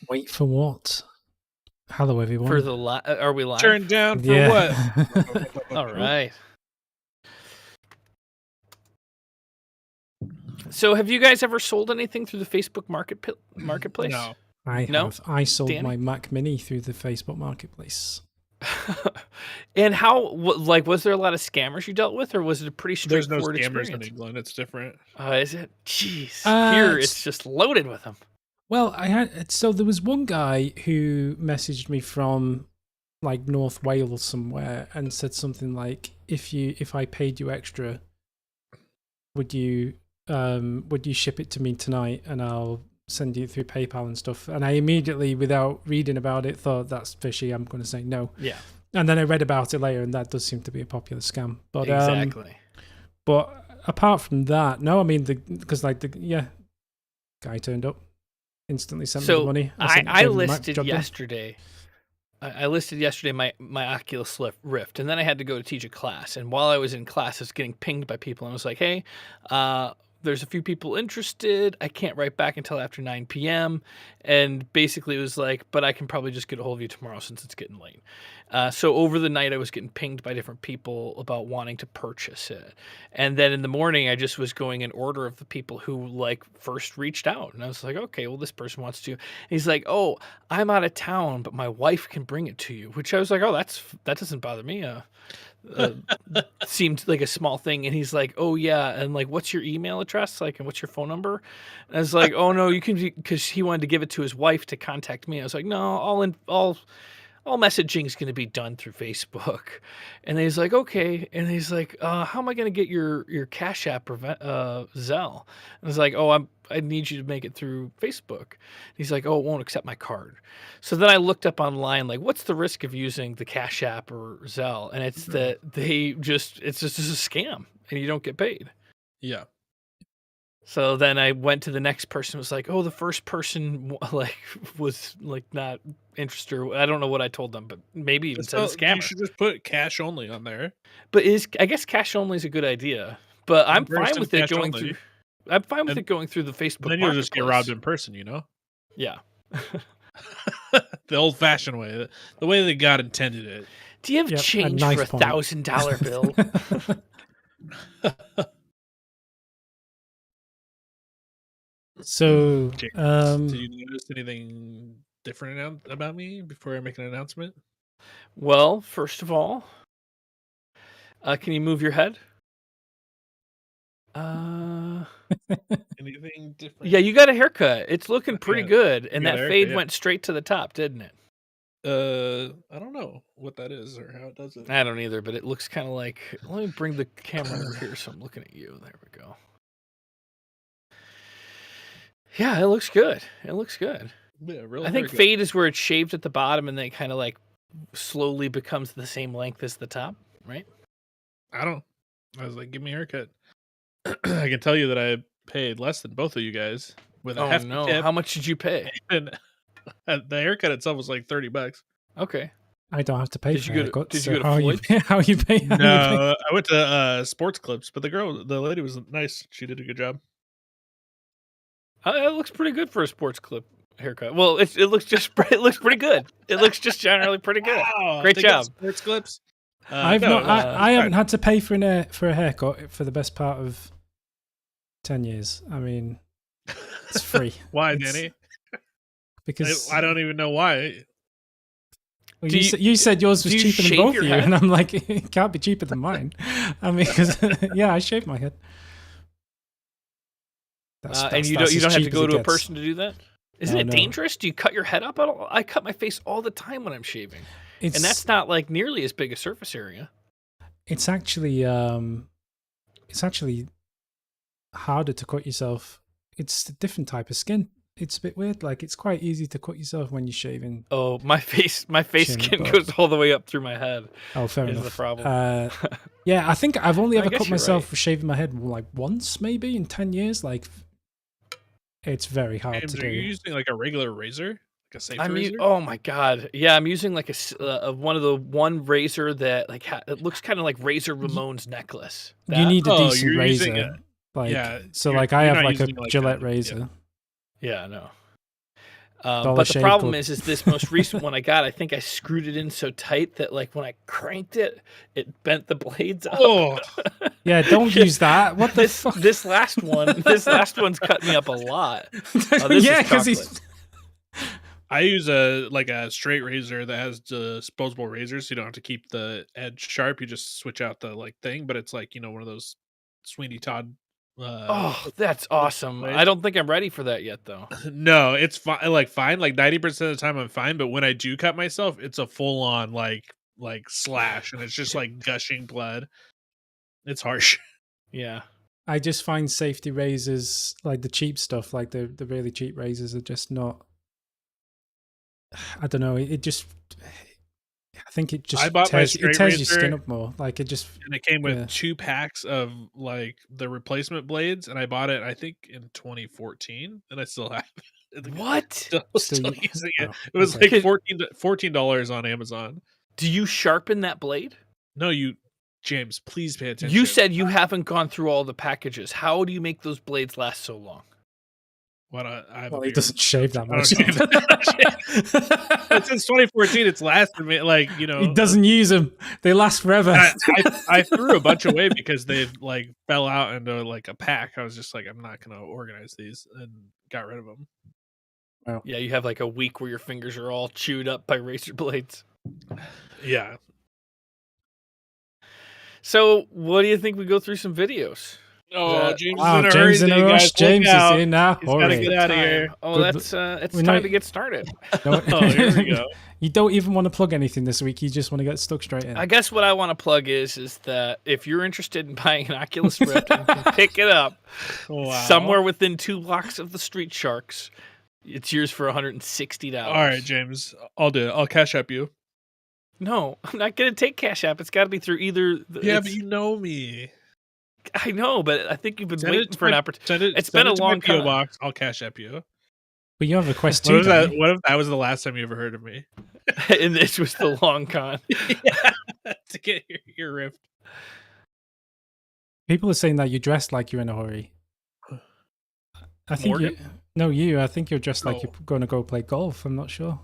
Wait for what? Hello, everyone. For the are we live? Turn down for what? All right. So, have you guys ever sold anything through the Facebook marketplace? No. I No? have. I sold Danny? my Mac Mini through the Facebook marketplace. And how? Like, was there a lot of scammers you dealt with, or was it a pretty There's no straightforward scammers experience? in England. It's different. Is it? Jeez. Here, it's- it's just loaded with them. Well, there was one guy who messaged me from like North Wales somewhere and said something like, if I paid you extra, would you ship it to me tonight and I'll send you through PayPal and stuff? And I immediately, without reading about it, thought that's fishy. I'm going to say no. Yeah. And then I read about it later, and that does seem to be a popular scam. But Exactly. but apart from that, no. I mean, guy turned up, instantly sent me the money. I listed yesterday. I listed yesterday my Oculus Rift, and then I had to go to teach a class. And while I was in class, I was getting pinged by people, and I was like, "Hey, there's a few people interested. I can't write back until after 9 p.m." And basically, it was like, "But I can probably just get a hold of you tomorrow since it's getting late." So over the night, I was getting pinged by different people about wanting to purchase it. And then in the morning, I just was going in order of the people who like first reached out. And I was like, okay, well, this person wants to. And he's like, oh, I'm out of town, but my wife can bring it to you. Which I was like, oh, that doesn't bother me. Seemed like a small thing. And he's like, oh yeah, and like, what's your email address, like, and what's your phone number? And I was like, oh no, you can, because he wanted to give it to his wife to contact me. I was like, no, all messaging is going to be done through Facebook. And he's like, okay. And he's like, how am I going to get your Cash App or Zelle? And I was like, oh, I need you to make it through Facebook. And he's like, oh, it won't accept my card. So then I looked up online, like, what's the risk of using the Cash App or Zelle? And it's that it's just a scam and you don't get paid. Yeah. So then I went to the next person. Was like, oh, the first person like was like not interested. I don't know what I told them, but maybe even said a scammer. You should just put cash only on there. But I guess cash only is a good idea. But I'm fine with it going through. I'm fine with it going through the Facebook. Then you'll just get robbed in person, you know. Yeah. The old-fashioned way, the way that God intended it. Do you have change for $1,000 bill? So, did you notice anything different about me before I make an announcement? Well, first of all, can you move your head? Anything different? Yeah, you got a haircut. It's looking pretty good, and that fade went straight to the top, didn't it? I don't know what that is or how it does it. I don't either, but it looks kind of like. Let me bring the camera over here so I'm looking at you. There we go. Yeah, it looks good. It looks good. Yeah, really. I think fade is where it's shaved at the bottom and then kind of like slowly becomes the same length as the top, right? I was like, give me a haircut. I can tell you that I paid less than both of you guys with a hefty tip. How much did you pay? And the haircut itself was like $30. Okay. I don't have to pay for haircuts. Did you go to Floyd's? How you pay? No, I went to Sports Clips, but the lady was nice. She did a good job. It looks pretty good for a Sports Clip haircut. Well, it looks pretty good. It looks just generally pretty good. Wow, great job. Sports Clips. I haven't had to pay for a haircut for the best part of 10 years. I mean, it's free. Why, Danny? Because I don't even know why. Well, you said yours was cheaper than both of you, and I'm like, it can't be cheaper than mine. I mean, because I shave my head. And you don't have to go to a person to do that? Isn't it dangerous? Do you cut your head up at all? I cut my face all the time when I'm shaving. And that's not like nearly as big a surface area. It's actually harder to cut yourself. It's a different type of skin. It's a bit weird. Like, it's quite easy to cut yourself when you're shaving. Oh, my face skin goes all the way up through my head. Oh, fair enough. Is the problem. Yeah, I think I've only ever cut myself for shaving my head like once, maybe in 10 years. Like, it's very hard to do. Are you using like a regular razor? Like a safe razor? Oh my god. Yeah, I'm using like one razor that like it looks kind of like Razor Ramon's necklace. You need a decent razor. I have like a Gillette razor. Yeah, no. But the problem is this most recent one I got, I think I screwed it in so tight that like when I cranked it, it bent the blades up. Oh, yeah, don't use that. What the fuck? This last one's cut me up a lot. Yeah, because he's. I use a straight razor that has disposable razors, so you don't have to keep the edge sharp. You just switch out the thing, but it's like one of those Sweeney Todd. Oh, that's awesome! I don't think I'm ready for that yet, though. No, it's fine. Like 90% of the time I'm fine, but when I do cut myself, it's a full on like slash, and it's just like gushing blood. It's harsh. Yeah. I just find safety razors, like the cheap stuff, like the really cheap razors, are just not. I don't know. It just. I think it just tears your skin up more. Like it just. And it came with 2 packs of like the replacement blades, and I bought it I think in 2014, and I still have it. What? Still using it. It was like $14 on Amazon. Do you sharpen that blade? No, James, please pay attention. You said you haven't gone through all the packages. How do you make those blades last so long? Well, he doesn't shave that much. Since 2014, it's lasted me He doesn't use them; they last forever. I threw a bunch away because they like fell out into like a pack. I was just like, I'm not gonna organize these, and got rid of them. Wow. Yeah, you have like a week where your fingers are all chewed up by razor blades. Yeah. So, what do you think we go through some videos? Oh, James is in a rush. James is in now. He's got to get out of here. Oh, it's time to get started. Oh, here we go. You don't even want to plug anything this week. You just want to get stuck straight in. I guess what I want to plug is that if you're interested in buying an Oculus Rift and can pick it up somewhere within 2 blocks of the Street Sharks, it's yours for $160. All right, James, I'll do it. I'll Cash App you. No, I'm not going to take Cash App. It's got to be through either. But you know me. I know, but I think you've been waiting for an opportunity. It's been a long time. Box. I'll Cash App you. But you have a Quest 2. What if that was the last time you ever heard of me? And this was the long con. To get your Rift. People are saying that you dressed like you're in a hurry. I think I think you're dressed like you're going to go play golf. I'm not sure.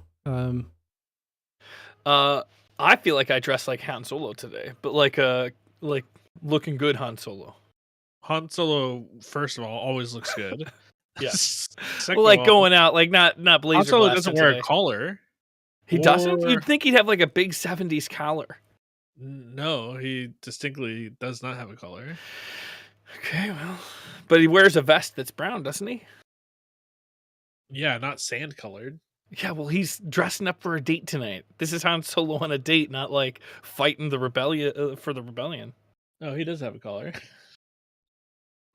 I feel like I dressed like Han Solo today, but like looking good Han Solo. Han Solo, first of all, always looks good. Yeah. Well, like going out, like not blazer. Han Solo doesn't wear a collar. He doesn't? You'd think he'd have like a big 70s collar. No, he distinctly does not have a collar. Okay, well. But he wears a vest that's brown, doesn't he? Yeah, not sand colored. Yeah, well, he's dressing up for a date tonight. This is Han Solo on a date, not like fighting the rebellion for the rebellion. Oh, he does have a collar.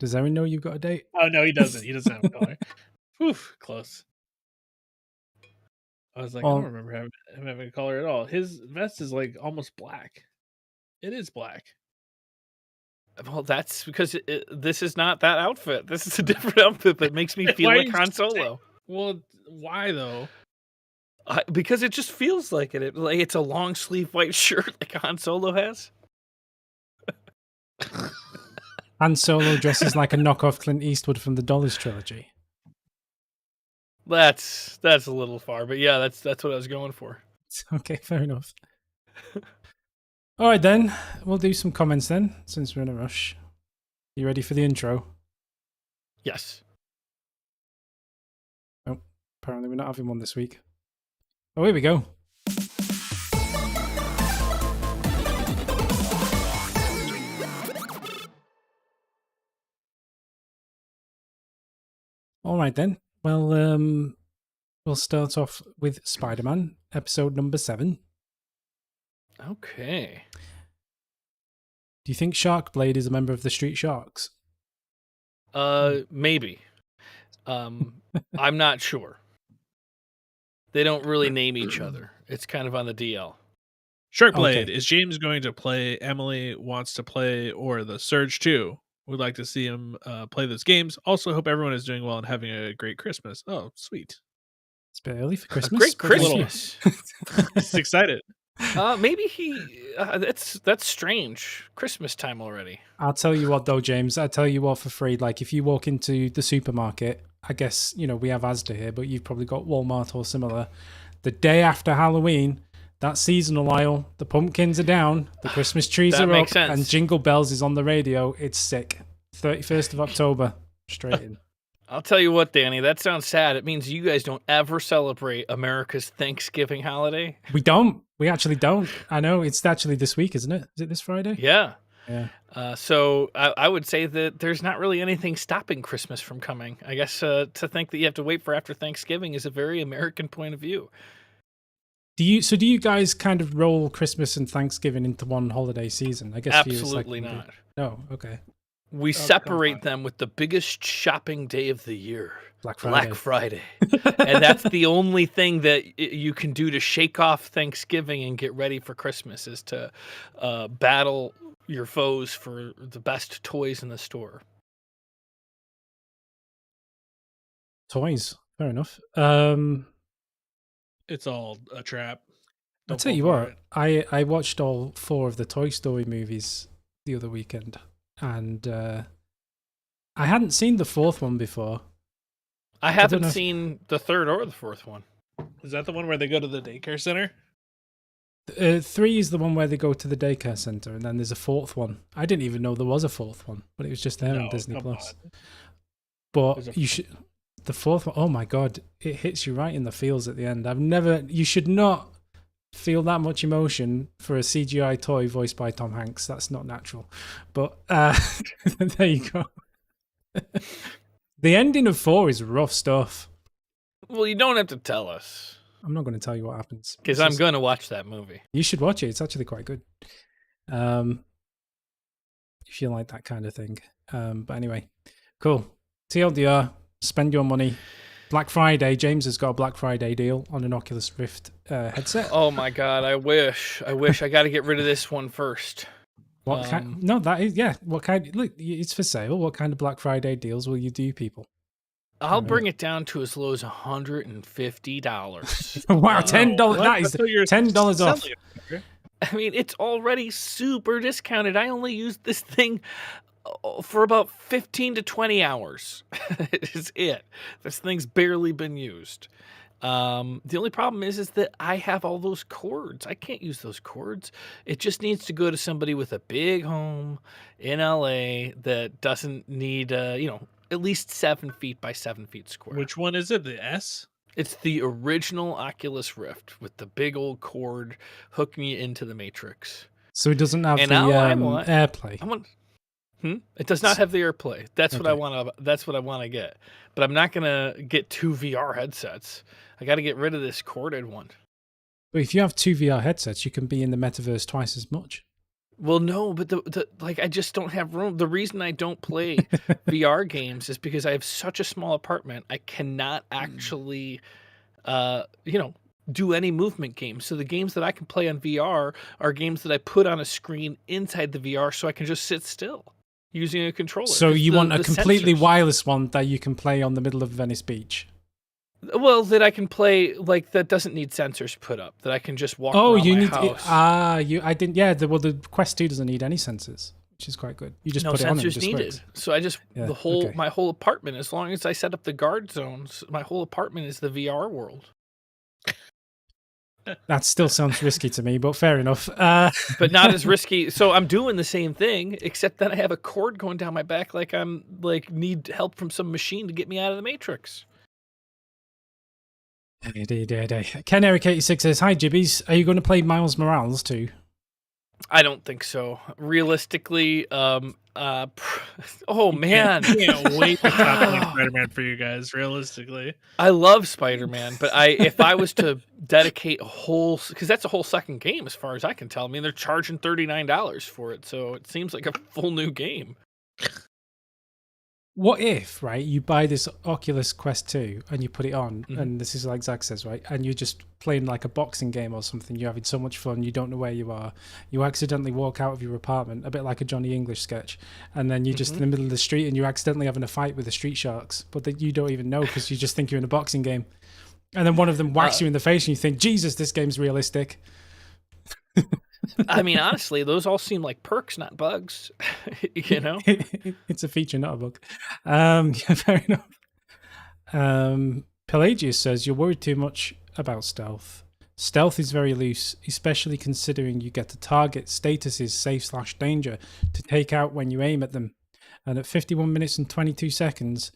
Does Aaron know you've got a date? Oh, no, he doesn't. He doesn't have a collar. Whew, close. I was like, I don't remember him having a collar at all. His vest is like almost black. It is black. Well, that's because this is not that outfit. This is a different outfit that makes me feel like Han Solo. Well, why though? Because it just feels like it. Like it's a long sleeve white shirt like Han Solo has. Han Solo dresses like a knockoff Clint Eastwood from the Dollars trilogy. That's a little far, but yeah, that's what I was going for. Okay, fair enough. All right, then. We'll do some comments then, since we're in a rush. You ready for the intro? Yes. Oh, apparently we're not having one this week. Oh, here we go. All right, then. Well, we'll start off with Spider-Man, episode number 7. Okay. Do you think Sharkblade is a member of the Street Sharks? Maybe. I'm not sure. They don't really name each other. It's kind of on the DL. Sharkblade, is James going to play Emily Wants to Play or the Surge 2? We'd like to see him play those games. Also, hope everyone is doing well and having a great Christmas. Oh, sweet. It's a bit early for Christmas. Great Christmas. He's excited. Maybe that's strange. Christmas time already. I'll tell you what, though, James. I'll tell you what for free. Like, if you walk into the supermarket I guess, we have Asda here, but you've probably got Walmart or similar. The day after Halloween, that seasonal aisle, the pumpkins are down, the Christmas trees are up, and Jingle Bells is on the radio. It's sick. 31st of October, straight in. I'll tell you what, Danny, that sounds sad. It means you guys don't ever celebrate America's Thanksgiving holiday. We don't. We actually don't. I know. It's actually this week, isn't it? Is it this Friday? Yeah. Yeah. So I would say that there's not really anything stopping Christmas from coming. I guess to think that you have to wait for after Thanksgiving is a very American point of view. Do you guys kind of roll Christmas and Thanksgiving into one holiday season? I guess absolutely not. No, okay. We separate them with the biggest shopping day of the year, Black Friday. And that's the only thing that you can do to shake off Thanksgiving and get ready for Christmas is to battle your foes for the best toys in the store. Toys, fair enough. It's all a trap. I'll tell you what, I watched all 4 of the Toy Story movies the other weekend, and I hadn't seen the 4th one before. I haven't seen the 3rd or the 4th one. Is that the one where they go to the daycare center? 3 is the one where they go to the daycare center, and then there's a 4th one. I didn't even know there was a 4th one, but it was just there on Disney Plus. But you should. The 4th one, oh my god, it hits you right in the feels at the end. You should not feel that much emotion for a CGI toy voiced by Tom Hanks. That's not natural. But there you go. The ending of 4 is rough stuff. Well, you don't have to tell us. I'm not going to tell you what happens. Because I'm going to watch that movie. You should watch it. It's actually quite good. If you like that kind of thing. But anyway, cool. TLDR. Spend your money. Black Friday. James has got a Black Friday deal on an Oculus Rift headset. Oh my god! I wish. I got to get rid of this one first. What kind? No, that is What kind? Look, it's for sale. What kind of Black Friday deals will you do, people? I'll bring it down to as low as $150. Wow, $10. That is $10 off. I mean, it's already super discounted. I only used this thing for about 15 to 20 hours. Is it. This thing's barely been used. The only problem is that I have all those cords. I can't use those cords. It just needs to go to somebody with a big home in LA that doesn't need, at least 7 feet by 7 feet square. Which one is it? The S? It's the original Oculus Rift with the big old cord hooking you into the Matrix. So it doesn't have AirPlay. It does not have the AirPlay. That's what I want to. That's what I want to get. But I'm not gonna get 2 VR headsets. I got to get rid of this corded one. But if you have 2 VR headsets, you can be in the metaverse twice as much. Well, no, but I just don't have room. The reason I don't play VR games is because I have such a small apartment. I cannot actually, do any movement games. So the games that I can play on VR are games that I put on a screen inside the VR, so I can just sit still using a controller. So you want a completely wireless one that you can play on the middle of Venice Beach? Well, that I can play that doesn't need sensors put up. That I can just walk around my house. The Quest 2 doesn't need any sensors, which is quite good. You just put it on and it just works. So I just my whole apartment, as long as I set up the guard zones, my whole apartment is the VR world. That still sounds risky to me, but fair enough. But not as risky. So I'm doing the same thing, except that I have a cord going down my back, need help from some machine to get me out of the Matrix. Ken Eric 86 says, "Hi Jibbies, are you going to play Miles Morales too?" I don't think so. Realistically, man, I can't wait to stop playing Spider-Man for you guys. Realistically, I love Spider-Man, but if I was to dedicate because that's a whole second game as far as I can tell. I mean, they're charging $39 for it, so it seems like a full new game. What if, right, you buy this Oculus Quest 2 and you put it on, and this is like Zach says, right, and you're just playing like a boxing game or something, you're having so much fun, you don't know where you are, you accidentally walk out of your apartment, a bit like a Johnny English sketch, and then you're just in the middle of the street and you're accidentally having a fight with the street sharks, but you don't even know because you just think you're in a boxing game. And then one of them whacks you in the face and you think, Jesus, this game's realistic. I mean, honestly, those all seem like perks, not bugs. You know, it's a feature, not a bug. Yeah, fair enough. Pelagius says you're worried too much about stealth. Stealth is very loose, especially considering you get to target statuses safe/danger to take out when you aim at them. And at 51 minutes and 22 seconds,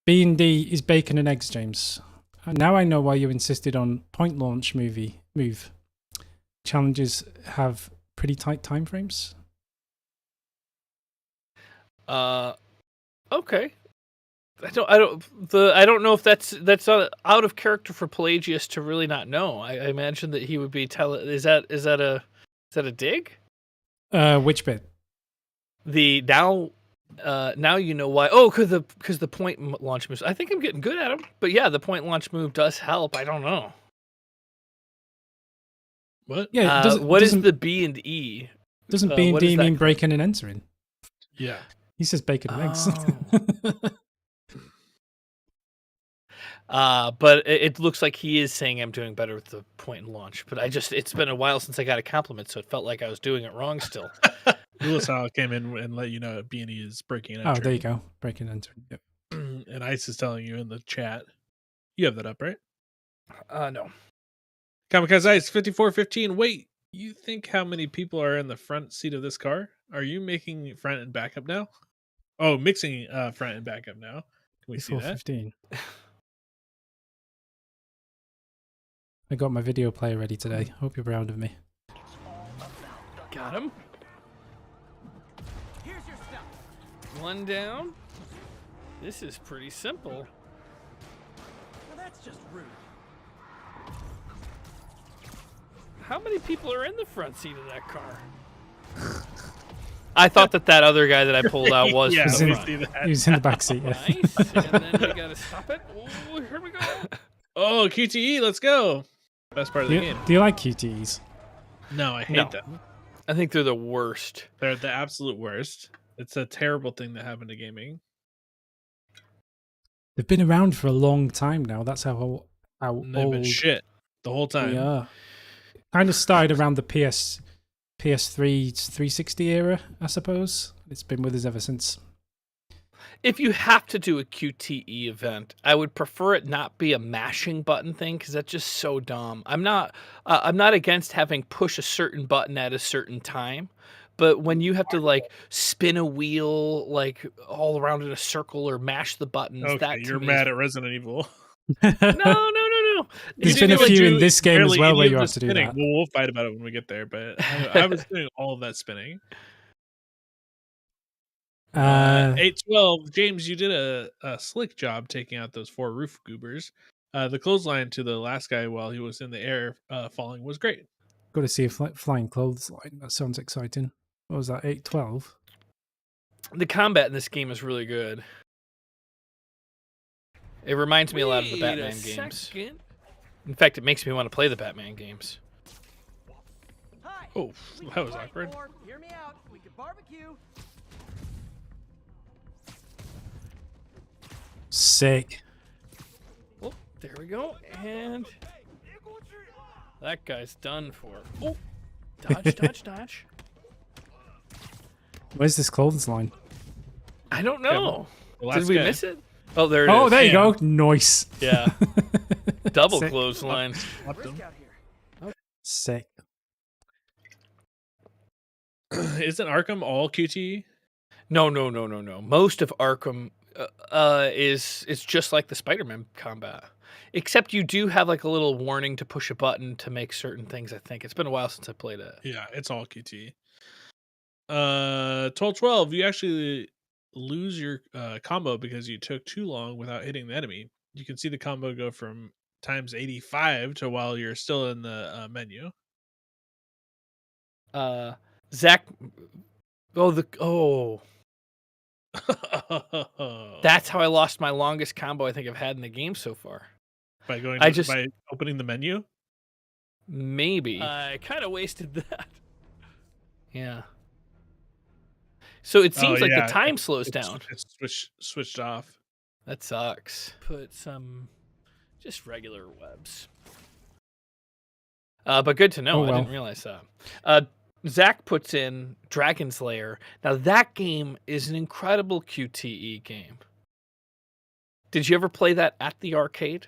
B&D is bacon and eggs, James. And now I know why you insisted on point launch move. Challenges have pretty tight time frames. Okay. I don't know if that's out of character for Pelagius to really not know. I imagine that he would be is that a dig? Which bit? The now you know why. Oh, because the point launch moves. I think I'm getting good at them. But yeah, the point launch move does help. I don't know. What? Yeah. What is the B and E? Doesn't B and D mean breaking and entering? Yeah. He says bacon and eggs. But it looks like he is saying I'm doing better with the point and launch. But it's been a while since I got a compliment, so it felt like I was doing it wrong still. Lewis came in and let you know B&E is breaking and entering. Oh, there you go. Breaking and entering. Yep. And Ice is telling you in the chat. You have that up, right? No. Kamikaze Ice 5415. Wait, you think how many people are in the front seat of this car? Are you making front and backup now? Oh, mixing front and backup now. Can we see that? 15. I got my video player ready today. Hope you're proud of me. Got him. Here's your stuff. One down. This is pretty simple. Well, that's just rude. How many people are in the front seat of that car? I thought that other guy that I pulled out was Yeah, from the we front. see that. He was in the back seat. Yeah. Nice. And then we gotta stop it. Oh, here we go. Oh, QTE, let's go. Best part of the game. Do you like QTEs? No, I hate No. them. I think they're the worst. They're the absolute worst. It's a terrible thing that happened to gaming. They've been around for a long time now. That's how And they've been old shit the whole time. we are. Kind of started around the PS3 360 era, I suppose. It's been with us ever since. If you have to do a QTE event, I would prefer it not be a mashing button thing because that's just so dumb. I'm not against having push a certain button at a certain time, but when you have to like spin a wheel like all around in a circle or mash the buttons, Okay, that to you're me mad is... at Resident Evil. No. There's You been a didn't few do in this game as barely well any where of you the have to do spinning. that. We'll fight about it when we get there, but I was doing all of that spinning. 812, James, you did a slick job taking out those 4 roof goobers. The clothesline to the last guy while he was in the air falling was great. Got to see a flying clothesline. That sounds exciting. What was that, 812? The combat in this game is really good. It reminds me a lot of the Batman games. In fact, it makes me want to play the Batman games. Hi. Oh, We that can was fight awkward. or hear me out. We could barbecue. Sick. Oh, there we go. And that guy's done for. Oh, dodge. Where's this clothesline? I don't know. The last Did we guy. miss it? Oh, there it is. Oh, there you Damn. go. Nice. Yeah. Double Sick. clothesline. Slapped him. Risk out here. Sick. Isn't Arkham all QTE? No. Most of Arkham is just like the Spider-Man combat. Except you do have like a little warning to push a button to make certain things, I think. It's been a while since I played it. Yeah, it's all QTE. 1212, you actually lose your combo because you took too long without hitting the enemy. You can see the combo go from times 85 to while you're still in the menu. Zach. That's how I lost my longest combo I think I've had in the game so far. by going by opening the menu. Maybe I kind of wasted that. Yeah. So it seems like yeah, the time slows down. It's switched off. That sucks. Put some just regular webs. But good to know. Oh, well. I didn't realize that. Zach puts in Dragon's Lair. Now that game is an incredible QTE game. Did you ever play that at the arcade?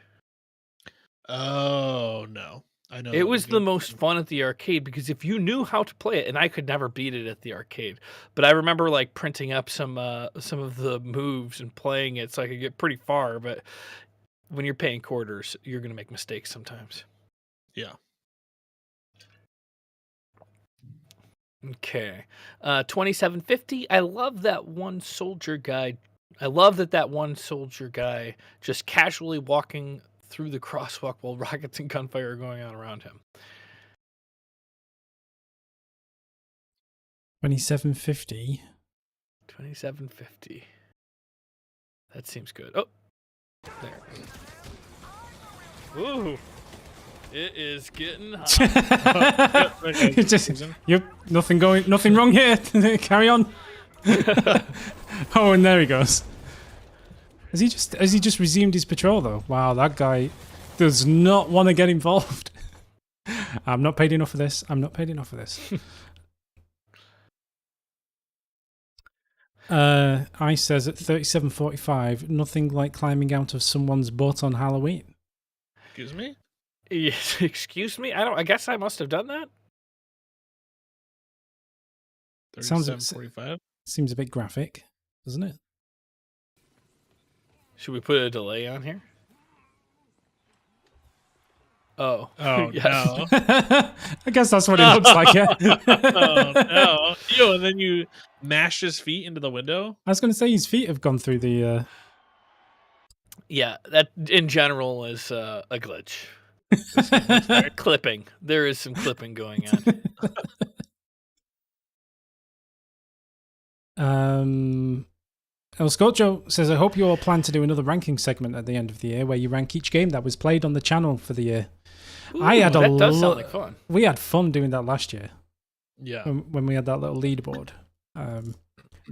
Oh no, I know It was the most fun at the arcade because if you knew how to play it, and I could never beat it at the arcade, but I remember like printing up some of the moves and playing it so I could get pretty far. But when you're paying quarters, you're gonna make mistakes sometimes. Yeah. Okay, 2750. I love that one soldier guy. I love that one soldier guy just casually walking through the crosswalk while rockets and gunfire are going on around him. 2750. 2750. That seems good. Oh, there. Ooh, it is getting hot. It's just, yep, nothing wrong here. Carry on. Oh, and there he goes. Has he just resumed his patrol though? Wow, that guy does not want to get involved. I'm not paid enough for this. I'm not paid enough for this. I says at 37:45, nothing like climbing out of someone's butt on Halloween. Excuse me? Yes, excuse me. I guess I must have done that. Sounds 37:45. Seems a bit graphic, doesn't it? Should we put a delay on here? Oh. Oh yes. no! I guess that's what it looks like. Yeah. Oh no! Yo, and then you mashed his feet into the window. I was going to say his feet have gone through the. Yeah, that in general is a glitch. Clipping. There is some clipping going on. El Scorcho says, I hope you all plan to do another ranking segment at the end of the year where you rank each game that was played on the channel for the year. Ooh, that does sound like fun. We had fun doing that last year. Yeah. When we had that little leaderboard. And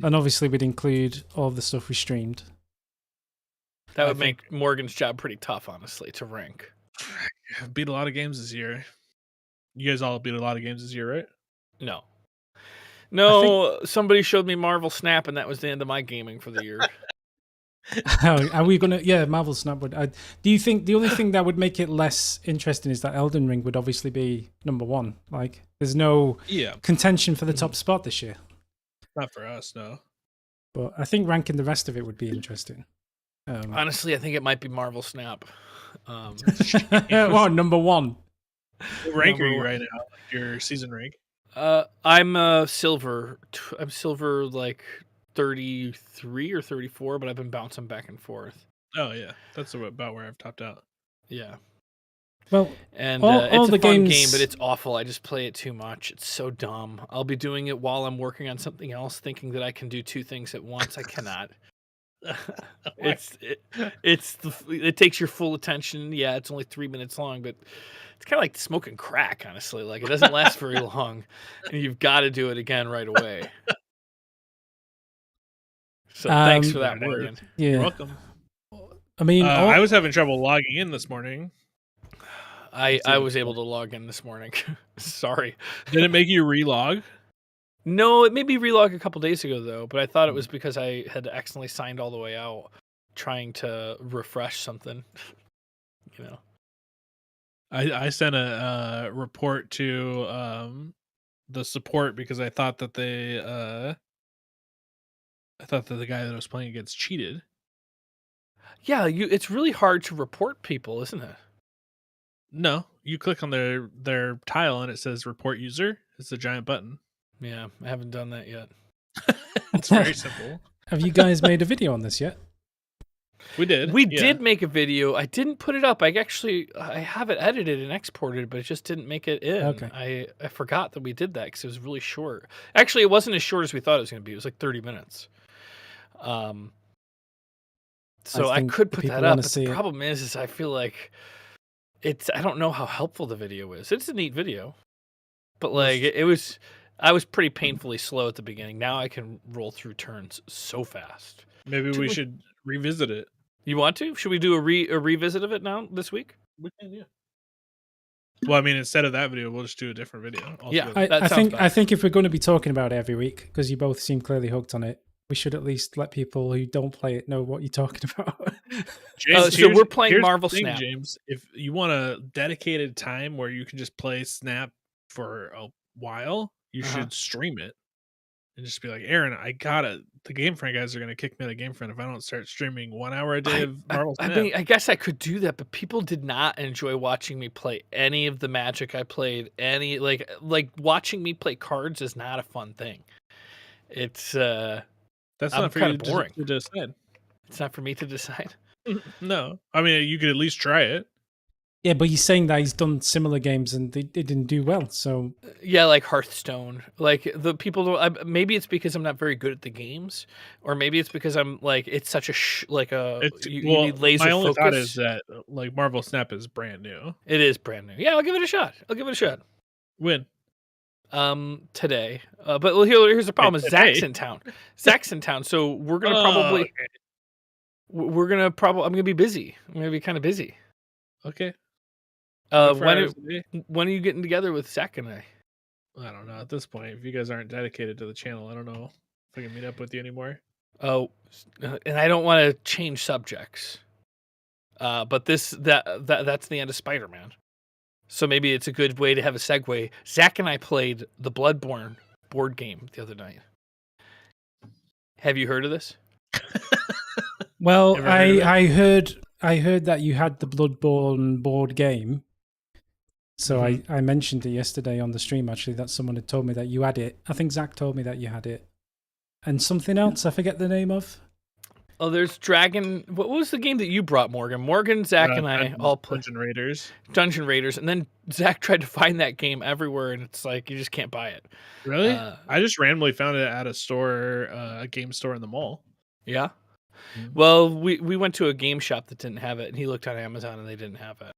obviously we'd include all of the stuff we streamed. That would make Morgan's job pretty tough, honestly, to rank. I've beat a lot of games this year. You guys all beat a lot of games this year, right? No. No, somebody showed me Marvel Snap, and that was the end of my gaming for the year. Are we gonna? Yeah, Marvel Snap would. Do you think the only thing that would make it less interesting is that Elden Ring would obviously be number one? Like, there's no contention for the top spot this year. Not for us, no. But I think ranking the rest of it would be interesting. Honestly, I think it might be Marvel Snap. Well, number one. What rank are you right now? Your season rank? I'm silver. I'm silver like 33 or 34, but I've been bouncing back and forth. Oh yeah, that's about where I've topped out. Yeah. Well, and all it's the a fun games... game, but it's awful. I just play it too much. It's so dumb. I'll be doing it while I'm working on something else, thinking that I can do two things at once. I cannot. It takes your full attention. Yeah, it's only 3 minutes long, but it's kind of like smoking crack, honestly. Like, it doesn't last very long, and you've got to do it again right away. So thanks for that, Morgan. Yeah. You're welcome. I mean, I was having trouble logging in this morning. I was able to log in this morning. Sorry. Did it make you relog? No, it made me relog a couple days ago, though, but I thought it was because I had accidentally signed all the way out trying to refresh something. You know. I sent a report to the support because I thought that the guy that I was playing against cheated. Yeah, it's really hard to report people, isn't it? No, you click on their tile and it says report user. It's a giant button. Yeah, I haven't done that yet. It's very simple. Have you guys made a video on this yet? We did. We did make a video. I didn't put it up. I have it edited and exported, but it just didn't make it in. Okay. I forgot that we did that because it was really short. Actually, it wasn't as short as we thought it was going to be. It was like 30 minutes. So I could put that up, but the problem is I feel like I don't know how helpful the video is. It's a neat video, but like I was pretty painfully slow at the beginning. Now I can roll through turns so fast. Maybe we should revisit it. You want to? Should we do a revisit of it now this week? We can, yeah. Well, I mean, instead of that video, we'll just do a different video. Yeah, I think if we're going to be talking about it every week, because you both seem clearly hooked on it, we should at least let people who don't play it know what you're talking about. James, So we're playing here's the Marvel thing, Snap. James. If you want a dedicated time where you can just play Snap for a while, you should stream it and just be like, Aaron, the Game Friend guys are gonna kick me out of Game Friend if I don't start streaming 1 hour a day of Marvel I Snap. mean, I guess I could do that, but people did not enjoy watching me play any of the Magic I played. Any like watching me play cards is not a fun thing. It's That's I'm not for kinda you boring. to decide. It's not for me to decide. No, I mean you could at least try it. Yeah, but he's saying that he's done similar games and they didn't do well. So Yeah, like Hearthstone. Like the people don't. Maybe it's because I'm not very good at the games, or maybe it's because I'm like it's such a you need laser my only focus. thought is that like Marvel Snap is brand new. It is brand new. Yeah, I'll give it a shot. When? Today. But here's the problem: is today? Zach's in town. Zach's in town, so we're gonna okay. I'm gonna be busy. I'm gonna be kind of busy. Okay. When are you getting together with Zach and I? I don't know. At this point, if you guys aren't dedicated to the channel, I don't know if I can meet up with you anymore. Oh, and I don't want to change subjects. But that's the end of Spider-Man. So maybe it's a good way to have a segue. Zach and I played the Bloodborne board game the other night. Have you heard of this? well, Ever heard of it? I heard that you had the Bloodborne board game. So I mentioned it yesterday on the stream, actually, that someone had told me that you had it. I think Zach told me that you had it. And something else, I forget the name of. Oh, there's Dragon. What was the game that you brought, Morgan? Morgan, Zach, and I all played Dungeon Raiders. And then Zach tried to find that game everywhere, and it's like, you just can't buy it. Really? I just randomly found it at a store, a game store in the mall. Yeah? Well, we went to a game shop that didn't have it, and he looked on Amazon, and they didn't have it.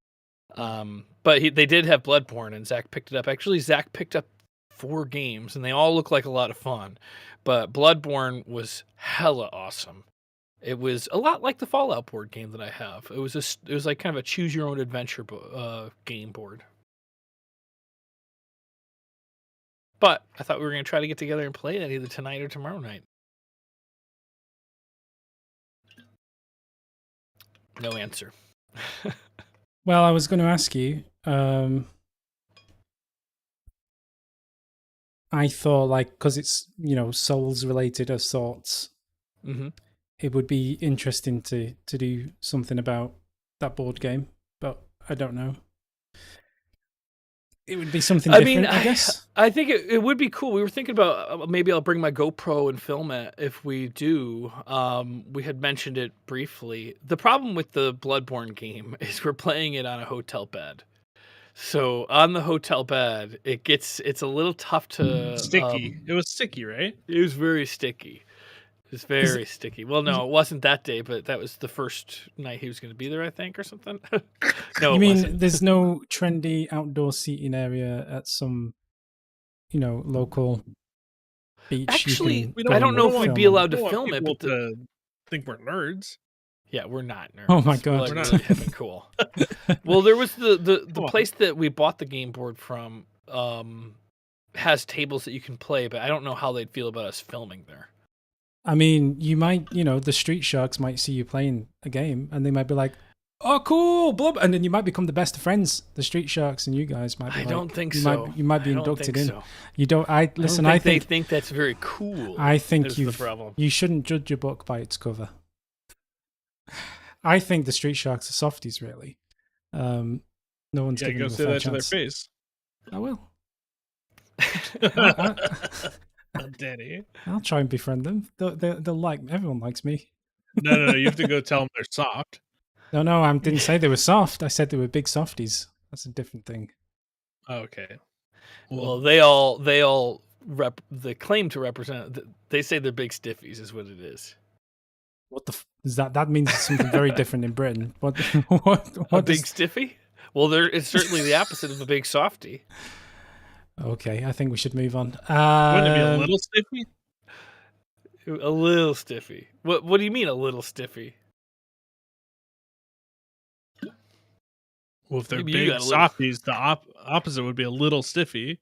But they did have Bloodborne, and Zach picked it up. Actually, Zach picked up 4 games, and they all look like a lot of fun. But Bloodborne was hella awesome. It was a lot like the Fallout board game that I have. It was like kind of a choose your own adventure game board. But I thought we were going to try to get together and play that either tonight or tomorrow night. No answer. Well, I was going to ask you. I thought, like, because it's Souls related of sorts, it would be interesting to do something about that board game, but I don't know. It would be something different, I guess. I think it would be cool. We were thinking about maybe I'll bring my GoPro and film it if we do. We had mentioned it briefly. The problem with the Bloodborne game is we're playing it on a hotel bed. So on the hotel bed, it's a little tough to... Sticky. It was sticky, right? It was very sticky. It's very sticky. Well, no, it wasn't that day, but that was the first night he was going to be there, I think, or something. No, you mean wasn't. There's no trendy outdoor seating area at some, local beach? Actually, I don't know if we'd be allowed to film it, but think we're nerds. Yeah, we're not nerds. Oh my god, we're not really hip and cool. Well, there was the place that we bought the game board from has tables that you can play, but I don't know how they'd feel about us filming there. I mean, you might, the Street Sharks might see you playing a game, and they might be like, "Oh, cool, blub," and then you might become the best of friends. The Street Sharks and you guys might. I don't think so. You might be inducted in. So. You don't. I think they think that's very cool. I think you shouldn't judge a book by its cover. I think the Street Sharks are softies, really. No one's giving them a fair chance. Go say that to their face. I will. Daddy. I'll try and befriend them. They'll like. Everyone likes me. No. You have to go tell them they're soft. No. I didn't say they were soft. I said they were big softies. That's a different thing. Okay. Well, they all they claim to represent. They say they're big stiffies, is what it is. What the is that? That means something very different in Britain. What a big stiffy? Well, it's certainly the opposite of a big softy. Okay, I think we should move on. Wouldn't it be a little stiffy? A little stiffy. What do you mean a little stiffy? Well, if they're big softies, the opposite would be a little stiffy.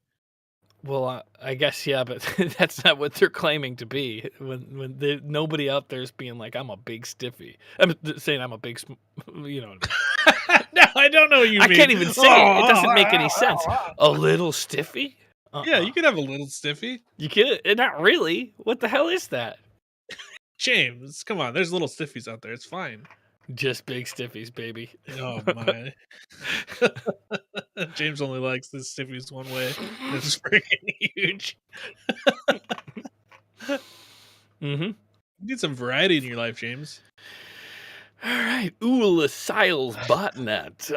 Well, I guess yeah, but that's not what they're claiming to be. Nobody out there's being like, "I'm a big stiffy." I'm saying I'm a big, you know. No, I don't know what you I mean. can't even say it. It doesn't make any sense. A little stiffy? Yeah, you could have a little stiffy. You could. Not really. What the hell is that? James, come on. There's little stiffies out there. It's fine. Just big stiffies, baby. Oh my. James only likes the stiffies one way. It's freaking huge. Mm-hmm. You need some variety in your life, James. All right. Ula Siles Botnet.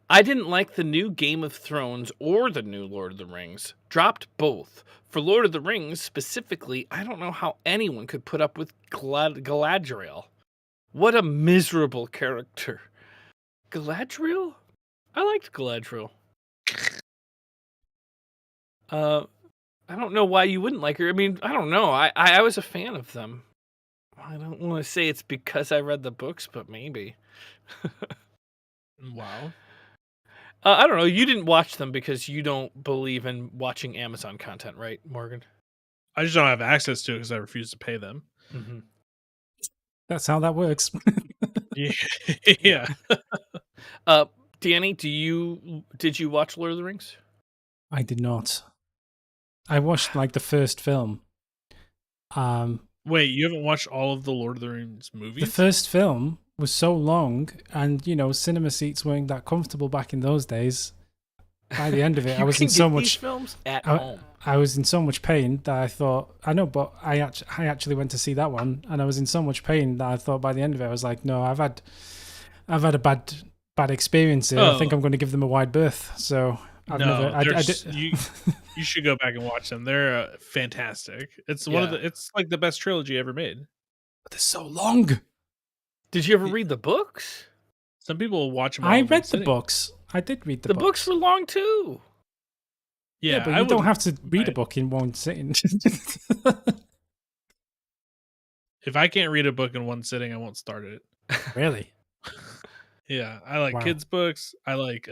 I didn't like the new Game of Thrones or the new Lord of the Rings. Dropped both. For Lord of the Rings specifically, I don't know how anyone could put up with Galadriel. What a miserable character. Galadriel? I liked Galadriel. I don't know why you wouldn't like her. I mean, I don't know. I was a fan of them. I don't want to say it's because I read the books, but maybe. Wow. I don't know. You didn't watch them because you don't believe in watching Amazon content, right, Morgan? I just don't have access to it because I refuse to pay them. Mm-hmm. That's how that works. Yeah. Yeah. Danny, did you watch Lord of the Rings? I did not. I watched like the first film. Wait, you haven't watched all of the Lord of the Rings movies? The first film was so long, and cinema seats weren't that comfortable back in those days. By the end of it, I was in so much films at home. I was in so much pain that I thought, I know, but I actually went to see that one, and I was in so much pain that I thought by the end of it, I was like, no, I've had a bad experience here. I think I'm going to give them a wide berth. So I've you should go back and watch them. They're fantastic. It's it's like the best trilogy ever made. But they're so long. Did you ever read the books? Some people watch them. I read the books. I did read the books. The books were long too. Yeah, but you don't have to read a book in one sitting. If I can't read a book in one sitting, I won't start it. Really? Yeah, I like kids' books. I like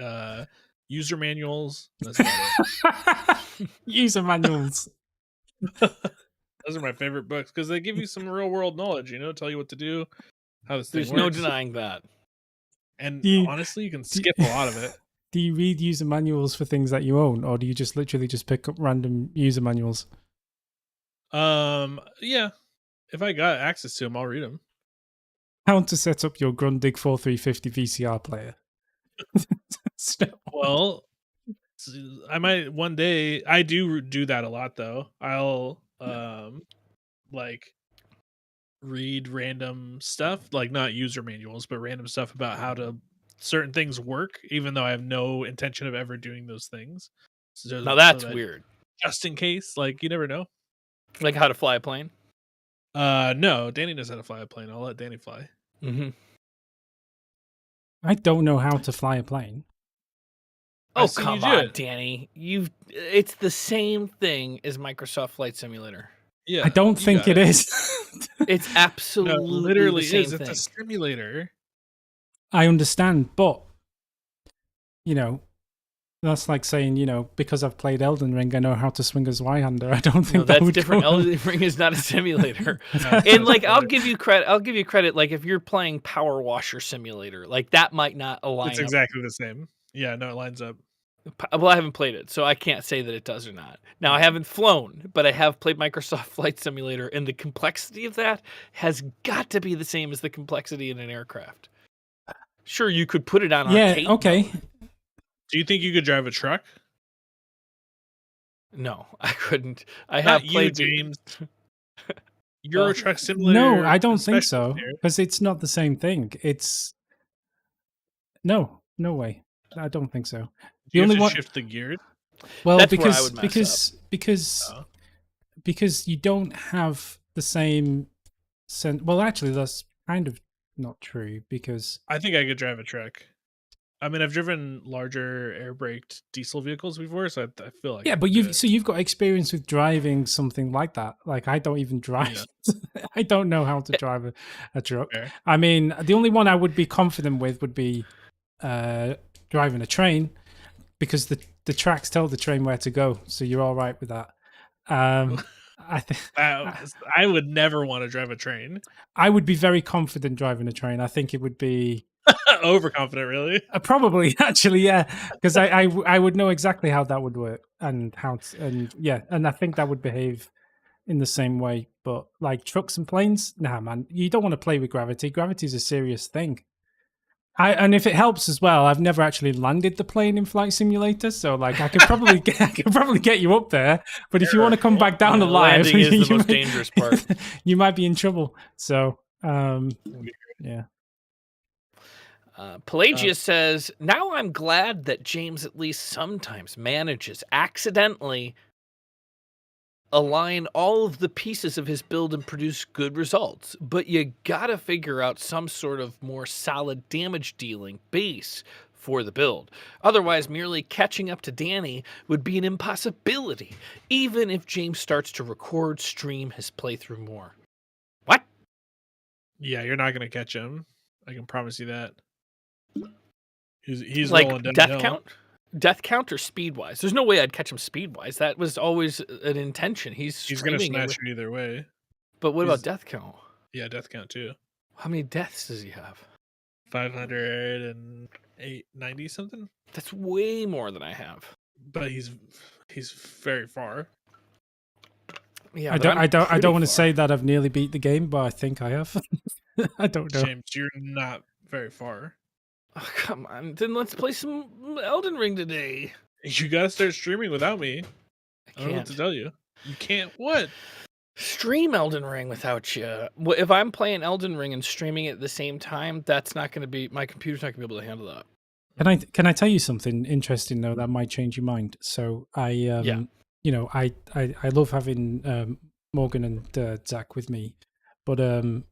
user manuals. That's about it. User manuals. Those are my favorite books because they give you some real world knowledge. Tell you what to do, how this thing works. There's no denying that. And honestly, you can skip a lot of it. Do you read user manuals for things that you own, or do you just literally just pick up random user manuals? Yeah. If I got access to them, I'll read them. How to set up your Grundig 4350 VCR player. Well, I might one day. I do that a lot, though. I'll like read random stuff, like not user manuals, but random stuff about how to certain things work, even though I have no intention of ever doing those things. Now that's weird. Just in case, like you never know. Like how to fly a plane? No, Danny knows how to fly a plane. I'll let Danny fly. Mm-hmm. I don't know how to fly a plane. Oh, come on, Danny. It's the same thing as Microsoft Flight Simulator. Yeah, I don't think it is. It's absolutely literally the same is. thing. It's a simulator. I understand, but that's like saying, because I've played Elden Ring, I know how to swing a Zweihander. I don't think that's different. Elden Ring is not a simulator. And like, I'll give you credit. Like, if you're playing Power Washer Simulator, like that might not align. It's exactly the same. Yeah, no, it lines up. Well, I haven't played it, so I can't say that it does or not. Now, I haven't flown, but I have played Microsoft Flight Simulator, and the complexity of that has got to be the same as the complexity in an aircraft. Sure, you could put it on arcade okay. mode. Do you think you could drive a truck? No, I couldn't. I Not have played James. Euro Truck Simulator. No, I don't think so, because it's not the same thing. It's no way. I don't think so. The only one shift the gears. Well, that's where I would mess up. Because you don't have the same sense. Well, actually, that's kind of not true because I think I could drive a truck. I mean, I've driven larger air braked diesel vehicles before, so I feel like but you've got experience with driving something like that. Like I don't even drive. Yeah. I don't know how to drive a truck. Fair. I mean, the only one I would be confident with would be driving a train, because the tracks tell the train where to go, so you're all right with that. I think I would never want to drive a train. I would be very confident driving a train. I think it would be Overconfident, really. probably actually, yeah, because I would know exactly how that would work and and I think that would behave in the same way. But like trucks and planes, nah, man, you don't want to play with gravity. Gravity is a serious thing. And if it helps as well, I've never actually landed the plane in Flight Simulator, so like I could probably get you up there. But if you want to come back down alive, landing is the most dangerous part. You might be in trouble. So yeah. Pelagius says, now I'm glad that James at least sometimes manages accidentally align all of the pieces of his build and produce good results. But you gotta figure out some sort of more solid damage dealing base for the build. Otherwise, merely catching up to Danny would be an impossibility, even if James starts to record, stream his playthrough more. What? Yeah, you're not gonna catch him. I can promise you that. He's like rolling downhill. Death count or speed wise? There's no way I'd catch him speed wise. That was always an intention. He's gonna smash you either way. But what about death count? Yeah, death count too. How many deaths does he have? 590 something. That's way more than I have. But he's very far. Yeah, I don't want to say that I've nearly beat the game, but I think I have. I don't know. James, you're not very far. Oh, come on, then let's play some Elden Ring today. You gotta start streaming without me. I don't know what can't to tell you. You can't what? stream Elden Ring without you. If I'm playing Elden Ring and streaming it at the same time, that's not going to be, my computer's not going to be able to handle that. Can I tell you something interesting though that might change your mind? So I love having Morgan and Zach with me, but on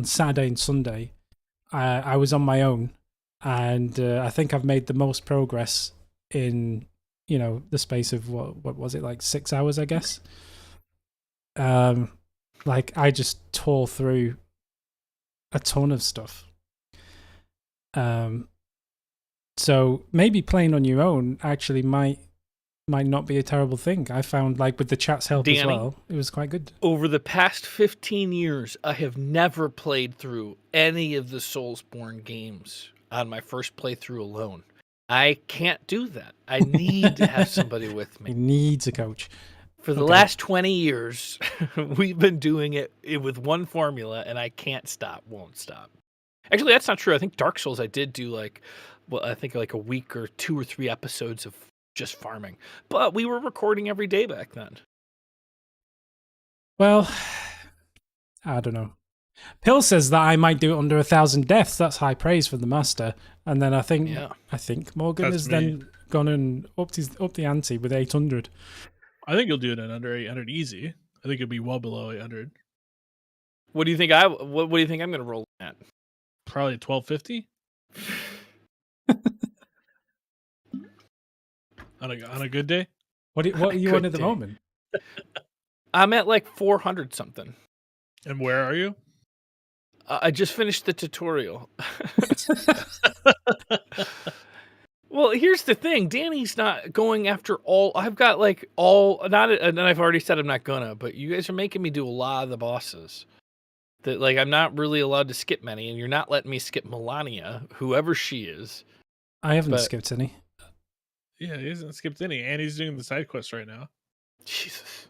Saturday and Sunday I was on my own, and I think I've made the most progress in the space of what was it, like 6 hours, I guess. Like I just tore through a ton of stuff. So maybe playing on your own actually might not be a terrible thing. I found, like, with the chat's help as well, it was quite good. Over the past 15 years, I have never played through any of the Soulsborne games on my first playthrough alone. I can't do that. I need to have somebody with me. He needs a coach. For the last 20 years, we've been doing it with one formula, and I can't stop, won't stop. Actually, that's not true. I think Dark Souls, I did do like a week or 2 or 3 episodes of just farming. But we were recording every day back then. Well, I don't know. Pill says that I might do it under 1,000 deaths. That's high praise for the master. And then I think Morgan That's has me. then gone and upped the ante with 800. I think you'll do it in under 800 easy. I think it'll be well below 800. What do you think what do you think I'm going to roll at? Probably 1250. on a good day. What are you on at the moment? I'm at like 400 something. And where are you? I just finished the tutorial. Well, here's the thing. Danny's not going after all. I've got like all, not, and I've already said I'm not gonna, but you guys are making me do a lot of the bosses. That, like, I'm not really allowed to skip many, and you're not letting me skip Melania, whoever she is. I haven't skipped any. Yeah, he hasn't skipped any, and he's doing the side quest right now. Jesus.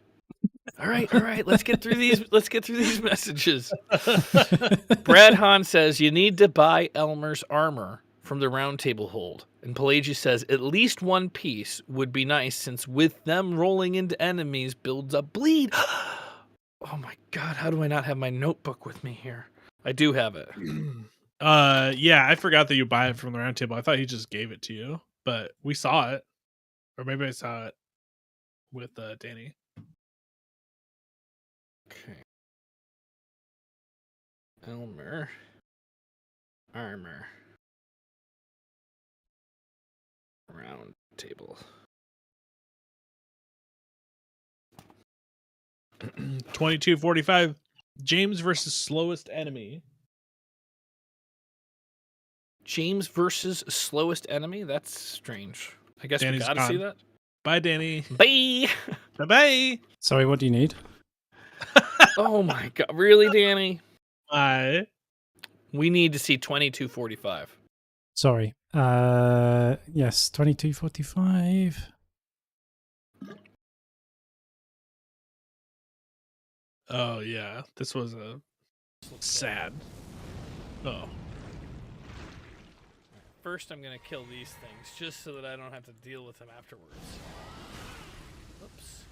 All right. Let's get through these. Let's get through these messages. Brad Hahn says you need to buy Elmer's armor from the Round Table hold, and Pelagius says at least one piece would be nice, since with them rolling into enemies builds up bleed. Oh my god! How do I not have my notebook with me here? I do have it. Yeah, I forgot that you buy it from the Round Table. I thought he just gave it to you, but we saw it, or maybe I saw it with Danny. Okay. Elmer. Armor. Round Table. 2245. James versus slowest enemy. James versus slowest enemy? That's strange. I guess Danny's we gotta gone. see that. Bye, Danny. Bye. Bye-bye. Sorry, what do you need? Oh my god, really, Danny? Bye. We need to see 2245. Sorry. Yes, 2245. Oh, yeah. This was a sad. Oh. First, I'm gonna kill these things just so that I don't have to deal with them afterwards. Oops.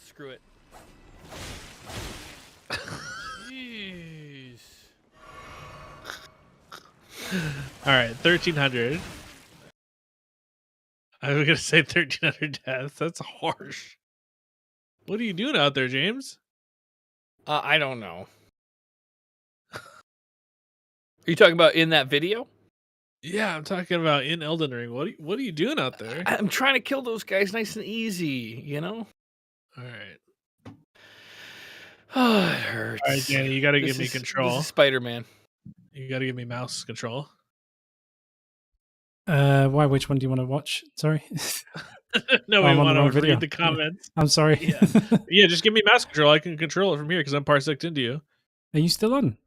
Screw it. Jeez. All right, 1,300. I was gonna say 1,300 deaths. That's harsh. What are you doing out there, James? I don't know. Are you talking about in that video? Yeah, I'm talking about in Elden Ring. What are you doing out there? I'm trying to kill those guys nice and easy, you know? All right. Oh, it hurts. All right, Danny, you got to give me control. This is Spider-Man. You got to give me mouse control. Why? Which one do you want to watch? Sorry. No, I'm we on the wrong want to video. read the comments. I'm sorry. Yeah. Yeah, just give me mouse control. I can control it from here because I'm parsec into you. Are you still on?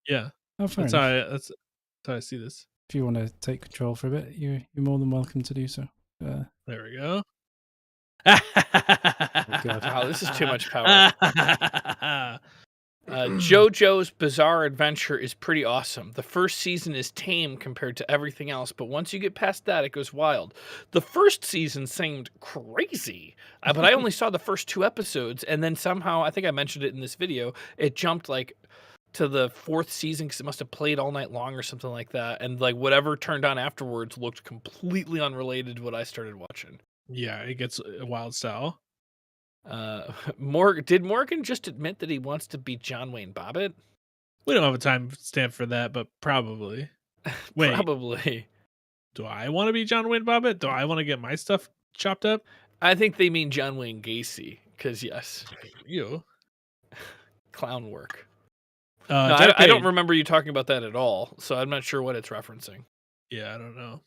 Yeah, Oh, fair that's enough. that's how I see this. If you want to take control for a bit, you're more than welcome to do so. There we go. God. Wow, this is too much power. JoJo's Bizarre Adventure is pretty awesome. The first season is tame compared to everything else, but once you get past that, it goes wild. The first season seemed crazy, but I only saw the first 2 episodes, and then somehow, I think I mentioned it in this video, it jumped like to the 4th season because it must have played all night long or something like that, and like whatever turned on afterwards looked completely unrelated to what I started watching. Yeah, it gets a wild style. Did Morgan just admit that he wants to be John Wayne Bobbitt? We don't have a time stamp for that, but probably. Wait, Probably. do I want to be John Wayne Bobbitt? Do I want to get my stuff chopped up? I think they mean John Wayne Gacy, because yes, You. clown work. No, I don't remember you talking about that at all, so I'm not sure what it's referencing. Yeah, I don't know.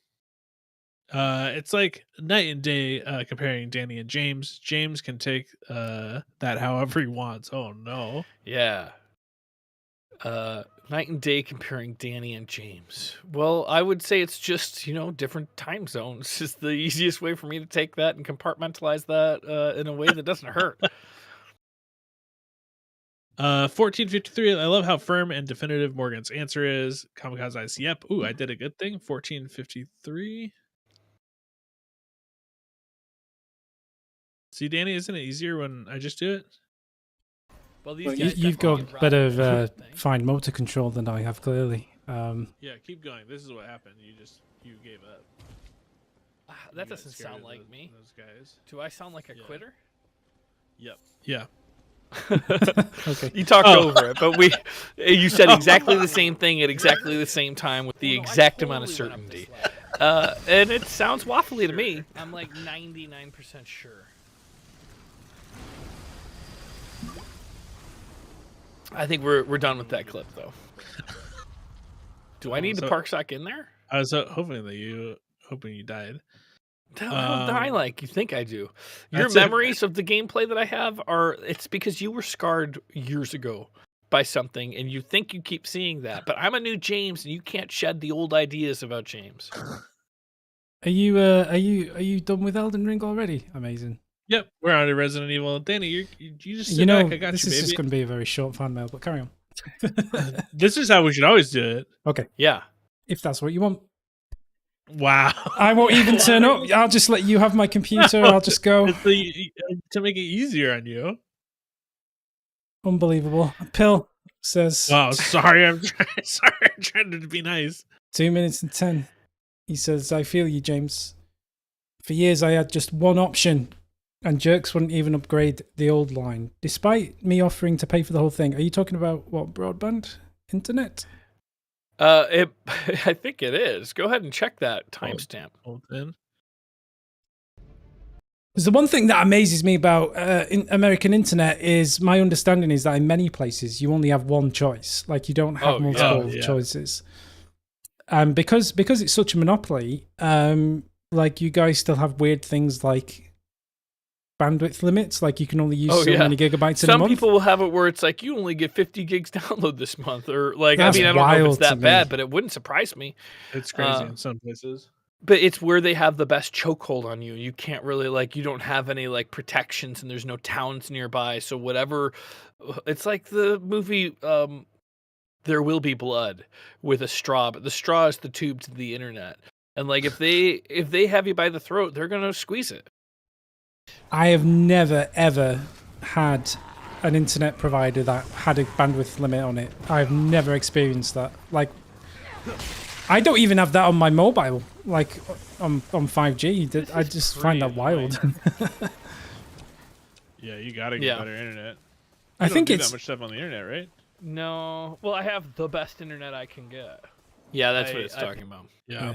It's like night and day comparing Danny and James. James can take that however he wants. Oh no. Yeah. Night and day comparing Danny and James. Well, I would say it's just, different time zones is the easiest way for me to take that and compartmentalize that in a way that doesn't hurt. 1453. I love how firm and definitive Morgan's answer is. Kamikaze Ice. Yep. Ooh, I did a good thing. 1453. See, Danny, isn't it easier when I just do it? Well, these Well, guys you've definitely got get better robbed or something. fine motor control than I have, clearly. Yeah, keep going. This is what happened. You gave up. That You got doesn't scared sound of like me. Those guys. Do I sound like a Yeah. quitter? Yep. Yeah. Okay. You talked Oh. over it, but you said exactly the same thing at exactly the same time with the exact amount of certainty. And it sounds waffly to me. I'm like 99% sure. I think we're done with that clip, though. Do I need to So- park sock in there? I was hoping you died. I don't die like you think I do. Your That's it. memories of the gameplay that I have it's because you were scarred years ago by something and you think you keep seeing that. But I'm a new James and you can't shed the old ideas about James. Are you done with Elden Ring already? Amazing. Yep, we're on to Resident Evil. Danny, you just sit You know, back. I got this you, is baby. just going to be a very short fan mail, but carry on. This is how we should always do it. Okay, Yeah. if that's what you want. Wow. I won't even turn up. I'll just let you have my computer. I'll just go. It's to make it easier on you. Unbelievable. Pill says Wow, sorry. I'm trying to be nice. 2 minutes and 10. He says, I feel you, James. For years, I had just one option, and Jerks wouldn't even upgrade the old line, despite me offering to pay for the whole thing. Are you talking about what, broadband? Internet? I think it is. Go ahead and check that timestamp. Hold in. Because the one thing that amazes me about American internet is my understanding is that in many places you only have one choice. Like you don't have Oh, yeah. multiple Oh, yeah. choices. because it's such a monopoly, like you guys still have weird things like bandwidth limits, like you can only use many gigabytes in a month. Some people will have it where it's like you only get 50 gigs download this month, or like That's I mean, I don't know if wild it's that to me. bad, but it wouldn't surprise me. It's crazy in some places. But it's where they have the best chokehold on you. You can't really like you don't have any like protections, and there's no towns nearby. So whatever, it's like the movie There Will Be Blood with a straw, but the straw is the tube to the internet. And like if they have you by the throat, they're gonna squeeze it. I have never ever had an internet provider that had a bandwidth limit on it. I've never experienced that. Like, I don't even have that on my mobile. Like on 5G, I just find that wild. Yeah, you gotta get better internet. I think do it's that much stuff on the internet, right? No, well, I have the best internet I can get. Yeah, that's what it's talking about. Yeah.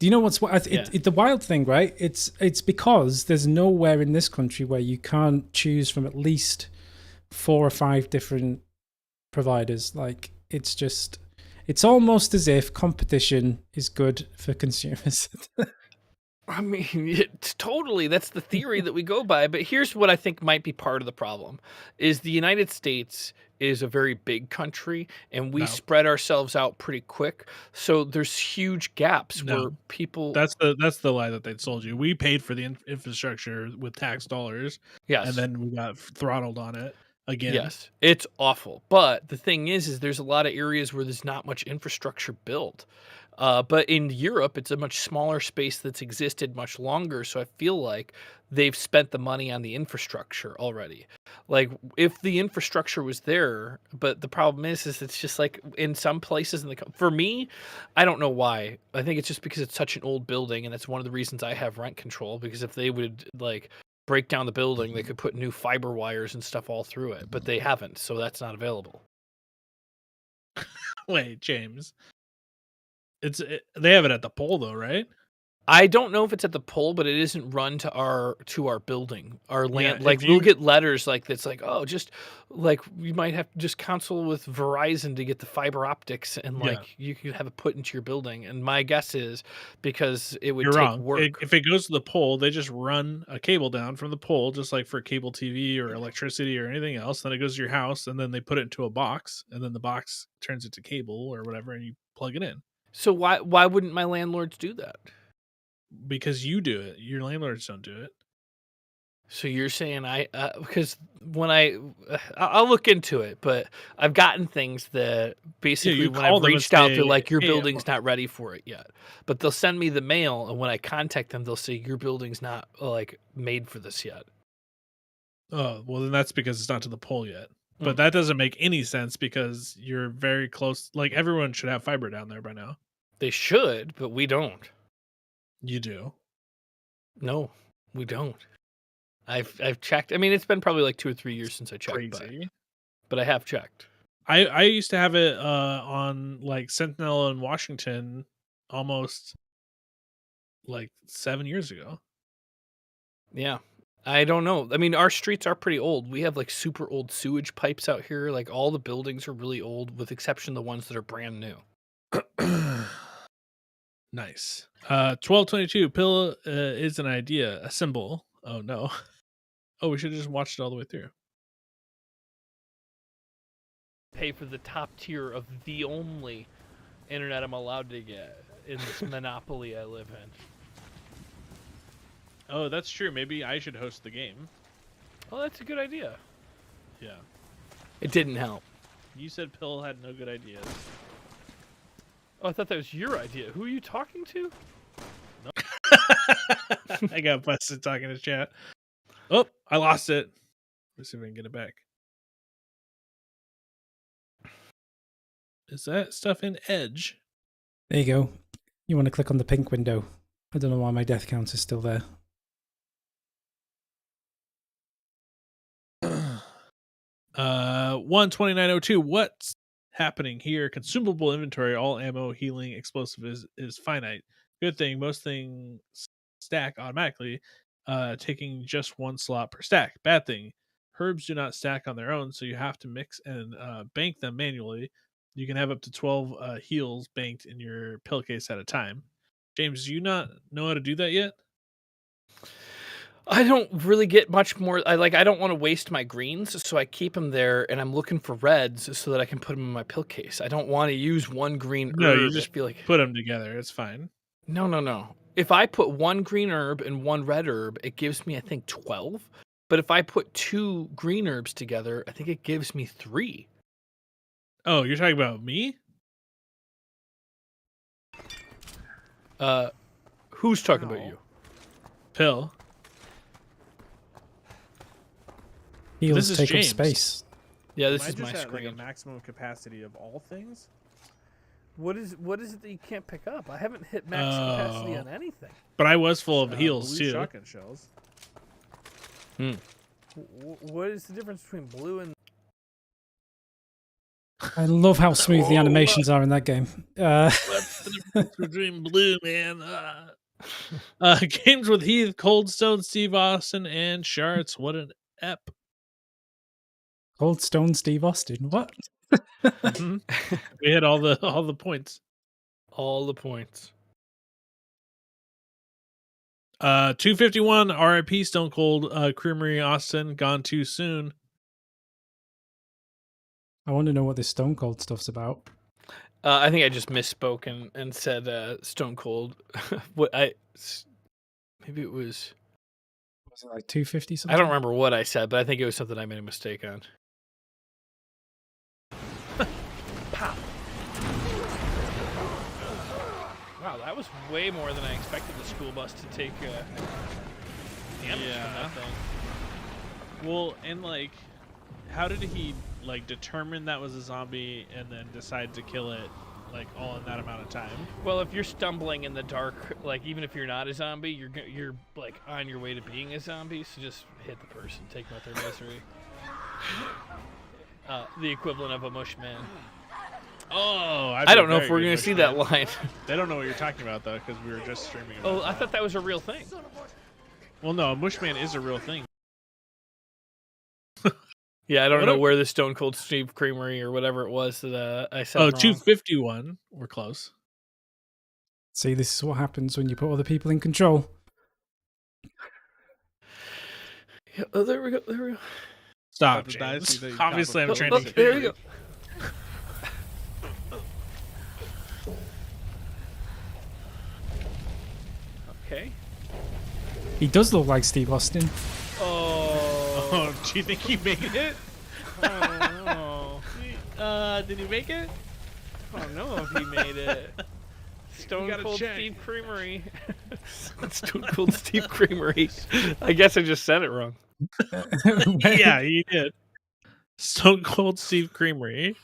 Do you know what's the wild thing, right? It's because there's nowhere in this country where you can't choose from at least 4 or 5 different providers. Like it's almost as if competition is good for consumers. I mean, it's totally. That's the theory that we go by. But here's what I think might be part of the problem: is the United States is a very big country, and we spread ourselves out pretty quick. So there's huge gaps where people. That's the lie that they sold you. We paid for the infrastructure with tax dollars. Yes, and then we got throttled on it again. Yes, it's awful. But the thing is there's a lot of areas where there's not much infrastructure built. But in Europe, it's a much smaller space that's existed much longer. So I feel like they've spent the money on the infrastructure already. Like if the infrastructure was there, but the problem is it's just like in some places for me, I don't know why. I think it's just because it's such an old building, and it's one of the reasons I have rent control. Because if they would like break down the building, they could put new fiber wires and stuff all through it, but they haven't, so that's not available. Wait, James. They have it at the pole though, right? I don't know if it's at the pole, but it isn't run to our building, our land. Yeah, like we'll get letters like that's like, oh, just like we might have to just consult with Verizon to get the fiber optics, and like you could have it put into your building. And my guess is because it would take work. If it goes to the pole, they just run a cable down from the pole, just like for cable TV or electricity or anything else. Then it goes to your house, and then they put it into a box, and then the box turns it to cable or whatever, and you plug it in. So why wouldn't my landlords do that? Because you do it. Your landlords don't do it. So you're saying because when I'll look into it, but I've gotten things that basically when I've reached out, they're like, your building's not ready for it yet. But they'll send me the mail, and when I contact them, they'll say your building's not like made for this yet. Oh, well then that's because it's not to the pole yet. But that doesn't make any sense because you're very close. Like everyone should have fiber down there by now. They should, but we don't. You do? No, we don't. I've checked. I mean, it's been probably like 2 or 3 years since I checked. Crazy. But I have checked. I used to have it on like Sentinel in Washington almost like 7 years ago. Yeah. I don't know. I mean, our streets are pretty old. We have like super old sewage pipes out here. Like all the buildings are really old, with exception of the ones that are brand new. Nice. 1222 pill is an idea, a symbol. Oh no. Oh, we should have just watched it all the way through. Pay for the top tier of the only internet I'm allowed to get in this monopoly I live in. Oh, that's true. Maybe I should host the game. Oh, that's a good idea. Yeah. It didn't help. You said Pill had no good ideas. Oh, I thought that was your idea. Who are you talking to? No. I got busted talking to chat. Oh, I lost it. Let's see if I can get it back. Is that stuff in Edge? There you go. You want to click on the pink window. I don't know why my death count is still there. 12902. What's happening here? Consumable inventory, all ammo, healing, explosive is finite. Good thing most things stack automatically, taking just 1 slot per stack. Bad thing, herbs do not stack on their own, so you have to mix and bank them manually. You can have up to 12 heals banked in your pill case at a time. James, do you not know how to do that yet? I don't really get much more. I don't want to waste my greens, so I keep them there, and I'm looking for reds so that I can put them in my pill case. I don't want to use one green No, herb. you just feel like put them together. It's fine. no. If I put one green herb and one red herb, it gives me, I think, 12. But if I put 2 green herbs together, I think it gives me 3. Oh, you're talking about me? Who's talking about you? Pill. Heals This is take James. up space. Yeah, this Am I is just my at, like, a screen. maximum capacity of all things? What is it that you can't pick up? I haven't hit max capacity Oh. on anything. But I was full of heals blue too. shotgun shells. What is the difference between blue and? I love how smooth the animations are in that game. What's the difference between blue, man? Games with Heath, Coldstone, Steve Austin, and Sharts. What an ep. Cold Stone Steve Austin. What? Mhm. We hit all the points. All the points. 251 RIP Stone Cold Creamery Austin, gone too soon. I want to know what this Stone Cold stuff's about. I think I just misspoke and said Stone Cold. Maybe it was. Was it like 250 something? I don't remember what I said, but I think it was something I made a mistake on. Pow! Wow, that was way more than I expected the school bus to take damage from that thing. Well, and like, how did he like determine that was a zombie and then decide to kill it like all in that amount of time? Well, if you're stumbling in the dark, like even if you're not a zombie, you're like on your way to being a zombie. So just hit the person, take them out their misery. The equivalent of a mush man. Oh, I don't know if we're gonna see that line. They don't know what you're talking about though, because we were just streaming. Oh, about I thought that was a real thing. Well, no, Mushman is a real thing. Yeah, I don't What know a- where the Stone Cold Steve Creamery or whatever it was that I said Oh, wrong. 251. We're close. See, this is what happens when you put other people in control. Yeah, oh, there we go. There we go. Stop, About to die, James. so that you Obviously, I'm top trying of to. Look, there we go. Okay. He does look like Steve Austin. Oh, do you think he made it? Oh, Did he make it? I don't know if he made it. Stone gotta Cold check. Steve Creamery. Stone Cold Steve Creamery. I guess I just said it wrong. Yeah, he did. Stone Cold Steve Creamery.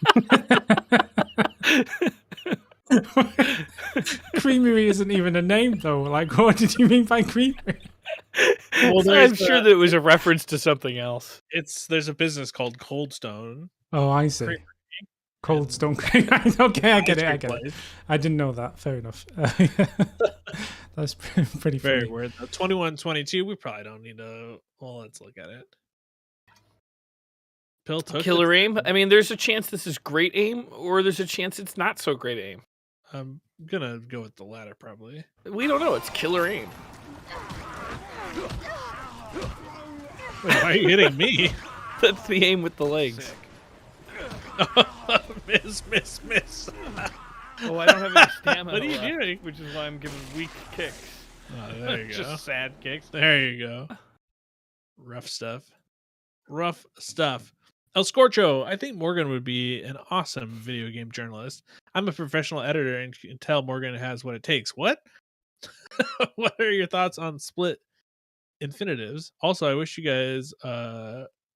Creamery isn't even a name, though. Like, what did you mean by creamery? Well, I'm there's sure that it was a reference to something else. there's a business called Cold Stone. Oh, I see. Creamery. Cold Stone Creamery. Okay, I get it. I Ice get cream it. place. I didn't know that. Fair enough. That's pretty Very funny. weird. 21-22. We probably don't need to. Well, let's look at it. Pill took Killer aim. I mean, there's a chance this is great aim, or there's a chance it's not so great aim. I'm gonna go with the latter probably. We don't know. It's killer aim. Wait, why are you hitting me? That's the aim with the legs. Miss. Oh, I don't have any stamina. What are you left, doing? Which is why I'm giving weak kicks. Oh, there you go. Just sad kicks. There you go. Rough stuff. El Scorcho, I think Morgan would be an awesome video game journalist. I'm a professional editor and can tell Morgan has what it takes. What? What are your thoughts on split infinitives? Also, I wish you guys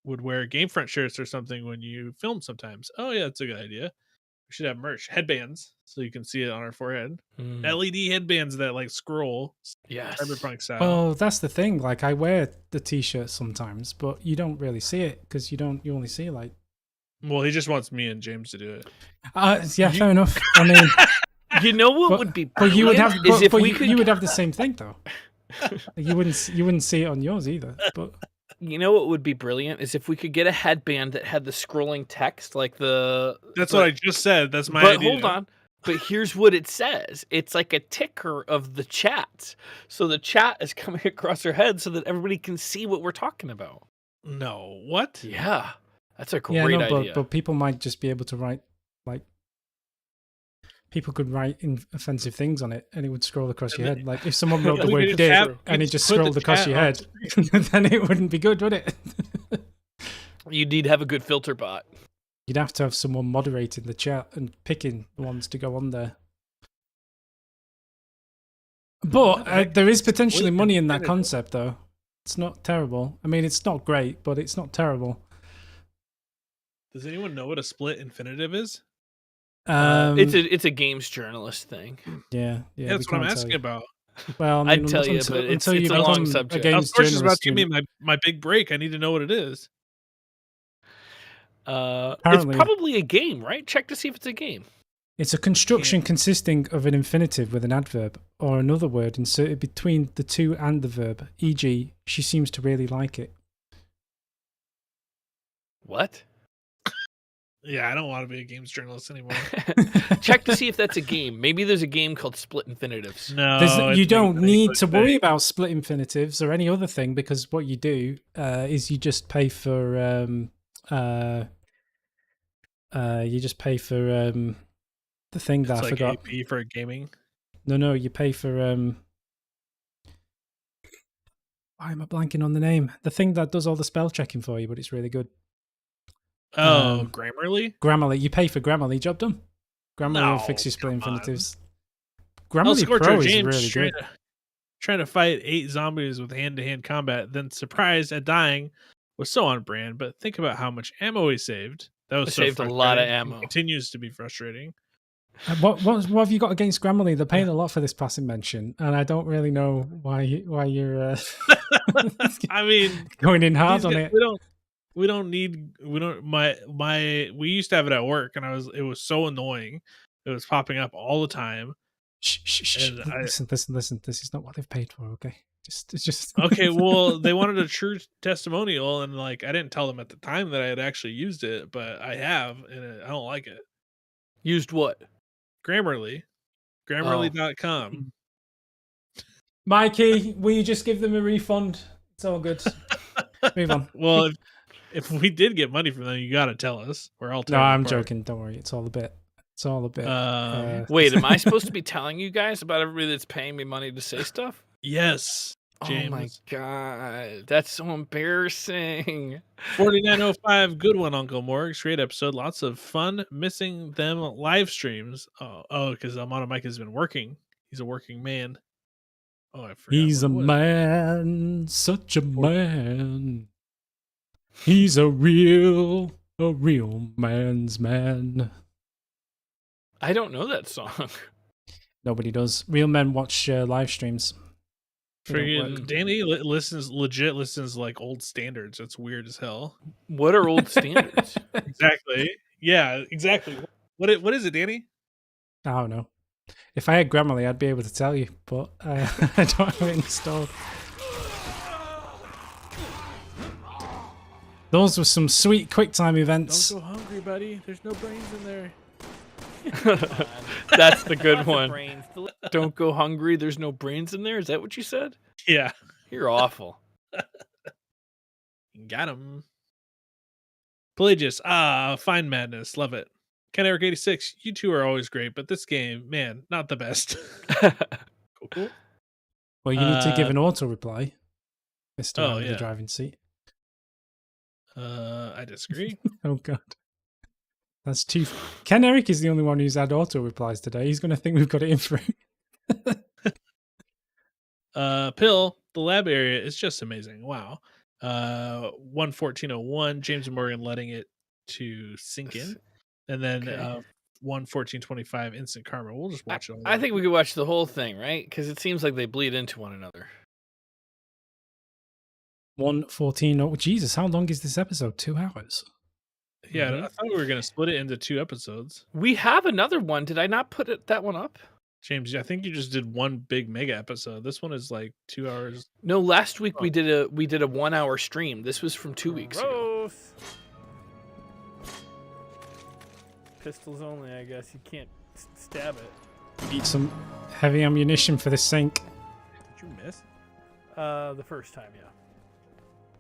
would wear Gamefront shirts or something when you film sometimes. Oh, yeah, that's a good idea. We should have merch. Headbands, so you can see it on our forehead. LED headbands that like scroll. Yes. Cyberpunk style. Oh, that's the thing. Like, I wear the t-shirt sometimes, but you don't really see it because you only see like. Well, he just wants me and James to do it. Yeah, fair enough. I mean, You know what but, would be but you would have, brilliant is but, if but we you, could. you would have the same thing though. You wouldn't see it on yours either. But You know what would be brilliant is if we could get a headband that had the scrolling text, like the. That's but- what I just said. That's my But idea. hold on. But here's what it says. It's like a ticker of the chats. So the chat is coming across our head so that everybody can see what we're talking about. No, what? Yeah. That's a Yeah, great no, idea. but people might just be able to write like people could write offensive things on it, and it would scroll across your head. Like if someone wrote the We word could "dick" have- and it we just could put the scrolled across chat your on head, then it wouldn't be good, would it? You need to have a good filter bot. You'd have to have someone moderating the chat and picking the ones to go on there. But there is potentially Split money in that infinitive. concept, though. It's not terrible. I mean, it's not great, but it's not terrible. Does anyone know what a split infinitive is? It's a games journalist thing. Yeah, Yeah, we that's what I'm can't tell asking you. about. Well, I mean, I'd tell you, until, but until it's you a long become subject. a Of games course, it's about journalist, to give me my big break. I need to know what it is. It's Apparently- probably a game, right? Check to see if it's a game. it's a construction consisting of an infinitive with an adverb or another word inserted between the to and the verb. E.g., she seems to really like it. What? Yeah, I don't want to be a games journalist anymore. Check to see if that's a game. Maybe there's a game called Split Infinitives. No, You it's don't making need English to thing. worry about split infinitives or any other thing, because what you do is you just pay for the thing that It's I like forgot. AP for gaming. No, you pay for why am I blanking on the name? The thing that does all the spell checking for you, but it's really good. Oh, Grammarly. Grammarly. You pay for Grammarly. Job done. Grammarly will No, fix your split come on. infinitives. El Grammarly Scorcho Pro is James really good. trying to fight 8 zombies with hand-to-hand combat, then surprised at dying was so on brand. But think about how much ammo he saved. That was I so saved a lot of frustrating, and ammo. Continues to be frustrating. What have you got against Grammarly? They're paying a lot for this passing mention, and I don't really know why you're I mean, going in hard these on guys- it. we used to have it at work, and it was so annoying. It was popping up all the time. Shh. And I- Listen. This is not what they've paid for. Okay, just Okay, well, they wanted a true testimonial, and like I didn't tell them at the time that I had actually used it, but I have, and I don't like it. Used what? Grammarly, Grammarly.com. Mikey, will you just give them a refund? It's all good. Move on. Well, if we did get money from them, you got to tell us. We're all No, tearing I'm apart. joking. Don't worry. It's all a bit. It's all a bit. Wait, am I supposed to be telling you guys about everybody that's paying me money to say stuff? Yes, Oh my James. god, that's so embarrassing. 4905, good one, Uncle Morgs. Great episode. Lots of fun. Missing them live streams. Oh, because Mike has been working. He's a working man. Oh, I forgot. He's a what it was. man, such a man. He's a real man's man. I don't know that song. Nobody does. Real men watch live streams. They don't Freaking work. Danny listens like old standards. That's weird as hell. What are old standards? Exactly. Yeah, exactly. What is it, Danny? I don't know. If I had Grammarly, I'd be able to tell you, but I don't have it installed. Those were some sweet QuickTime events. Don't go hungry, buddy. There's no brains in there. That's the good one. Don't go hungry. There's no brains in there. Is that what you said? Yeah, You're awful. got him. Pelagius, Fine Madness, love it. Ken Eric 86, you two are always great, but this game, man, not the best. Cool. Well, you need to give an auto reply, Mr. Oh, Out of the yeah. driving seat. I disagree. Oh, God. That's too. Ken Eric is the only one who's had auto replies today. He's going to think we've got it in for him. Pill, the lab area is just amazing. Wow. 11401, James Morgan letting it to sink in. And then Okay. 11425, Instant Karma. We'll just watch it all. I think we could watch the whole thing, right? Because it seems like they bleed into one another. 114. Oh, Jesus, how long is this episode? 2 hours. Yeah, Mhm. I thought we were going to split it into 2 episodes. We have another one. Did I not put that one up? James, I think you just did one big mega episode. This one is like 2 hours. No, last week we did a 1 hour stream. This was from 2 weeks ago. Gross. Pistols only, I guess. You can't stab it. Need some heavy ammunition for the sink. Did you miss? The first time, yeah.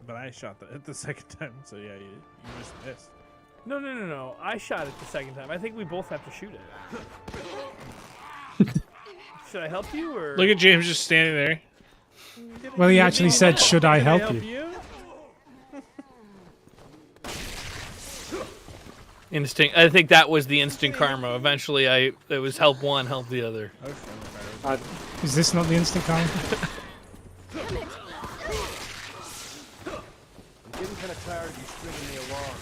But I shot it the second time, so yeah, you just missed. No. I shot it the second time. I think we both have to shoot it. Should I help you or? Look at James just standing there. Well, he actually said, "Should I help you?" Instinct. I think that was the instant karma. Eventually, it was help one, help the other. Is this not the instant karma? I'm getting kind of tired of you stringing me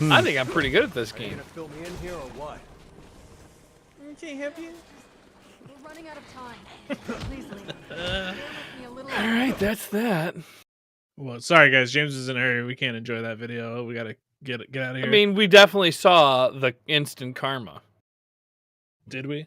along. I think I'm pretty good at this Are you game. gonna fill me in here or what? Can't help you. We're running out of time. Please leave. Me a little. All right, that's that. Well, sorry guys, James is in a hurry. We can't enjoy that video. We gotta get out of here. I mean, we definitely saw the instant karma. did we?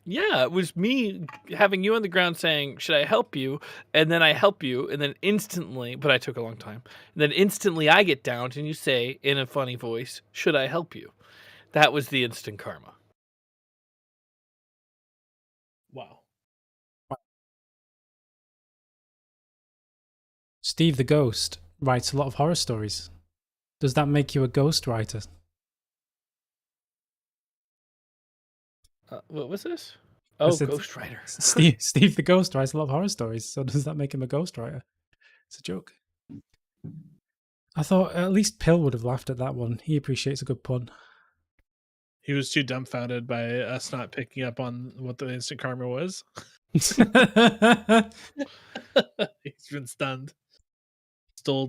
Yeah, it was me having you on the ground saying, "Should I help you?" And then I help you, and then instantly, but I took a long time. And then instantly I get down and you say in a funny voice, "Should I help you?" That was the instant karma. Wow. Steve the Ghost writes a lot of horror stories. Does that make you a ghost writer? What was this? I Oh, said- Ghost Rider. Steve the Ghost writes a lot of horror stories, so does that make him a ghost writer? It's a joke. I thought at least Pill would have laughed at that one. He appreciates a good pun. He was too dumbfounded by us not picking up on what the instant karma was. He's been stunned. Stone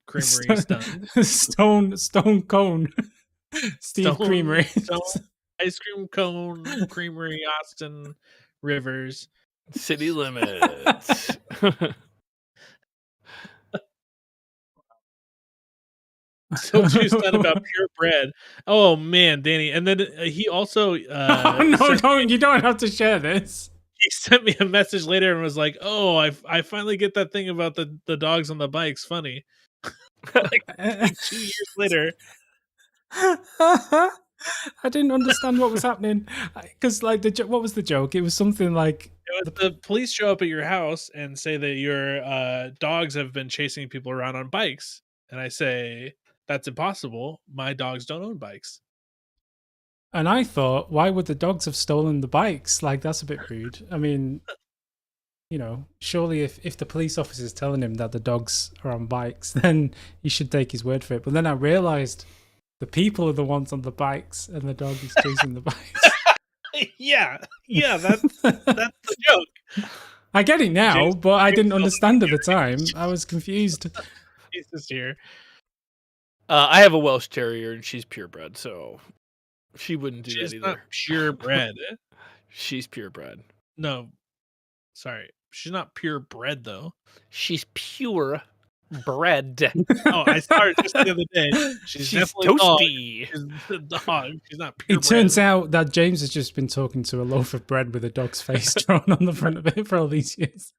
Creamery stunned. Stone Cone. Steve Creamery. Stone Ice Cream Cone Creamery Austin Rivers. City limits. So too stunned about purebred. Oh man, Danny. And then he also Oh, no, you don't have to share this. he sent me a message later and was like, "Oh, I finally get that thing about the dogs on the bikes funny." like 2 years later. I didn't understand what was happening because, like, what was the joke? It was something like It was the police show up at your house and say that your dogs have been chasing people around on bikes, and I say that's impossible. My dogs don't own bikes. And I thought, why would the dogs have stolen the bikes? Like, that's a bit rude. I mean, you know, surely if the police officer's telling him that the dogs are on bikes, then he should take his word for it. But then I realized the people are the ones on the bikes and the dog is chasing the bikes. yeah, that's the joke. I get it now, James- but I didn't James- understand at the time. I was confused. He's just here. I have a Welsh Terrier and she's purebred, so she wouldn't do She's that not either. purebred. She's purebred. No, sorry, she's not purebred though. She's pure bread. Oh, I saw her just the other day. She's definitely toasty. She's a dog. She's not It purebred. turns out that James has just been talking to a loaf of bread with a dog's face drawn on the front of it for all these years.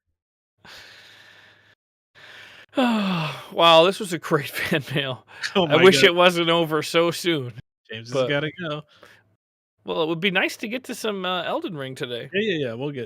Wow, this was a great fan mail. Oh I my wish God. it wasn't over so soon. James but- has got to go. Well, it would be nice to get to some Elden Ring today. Yeah. We'll get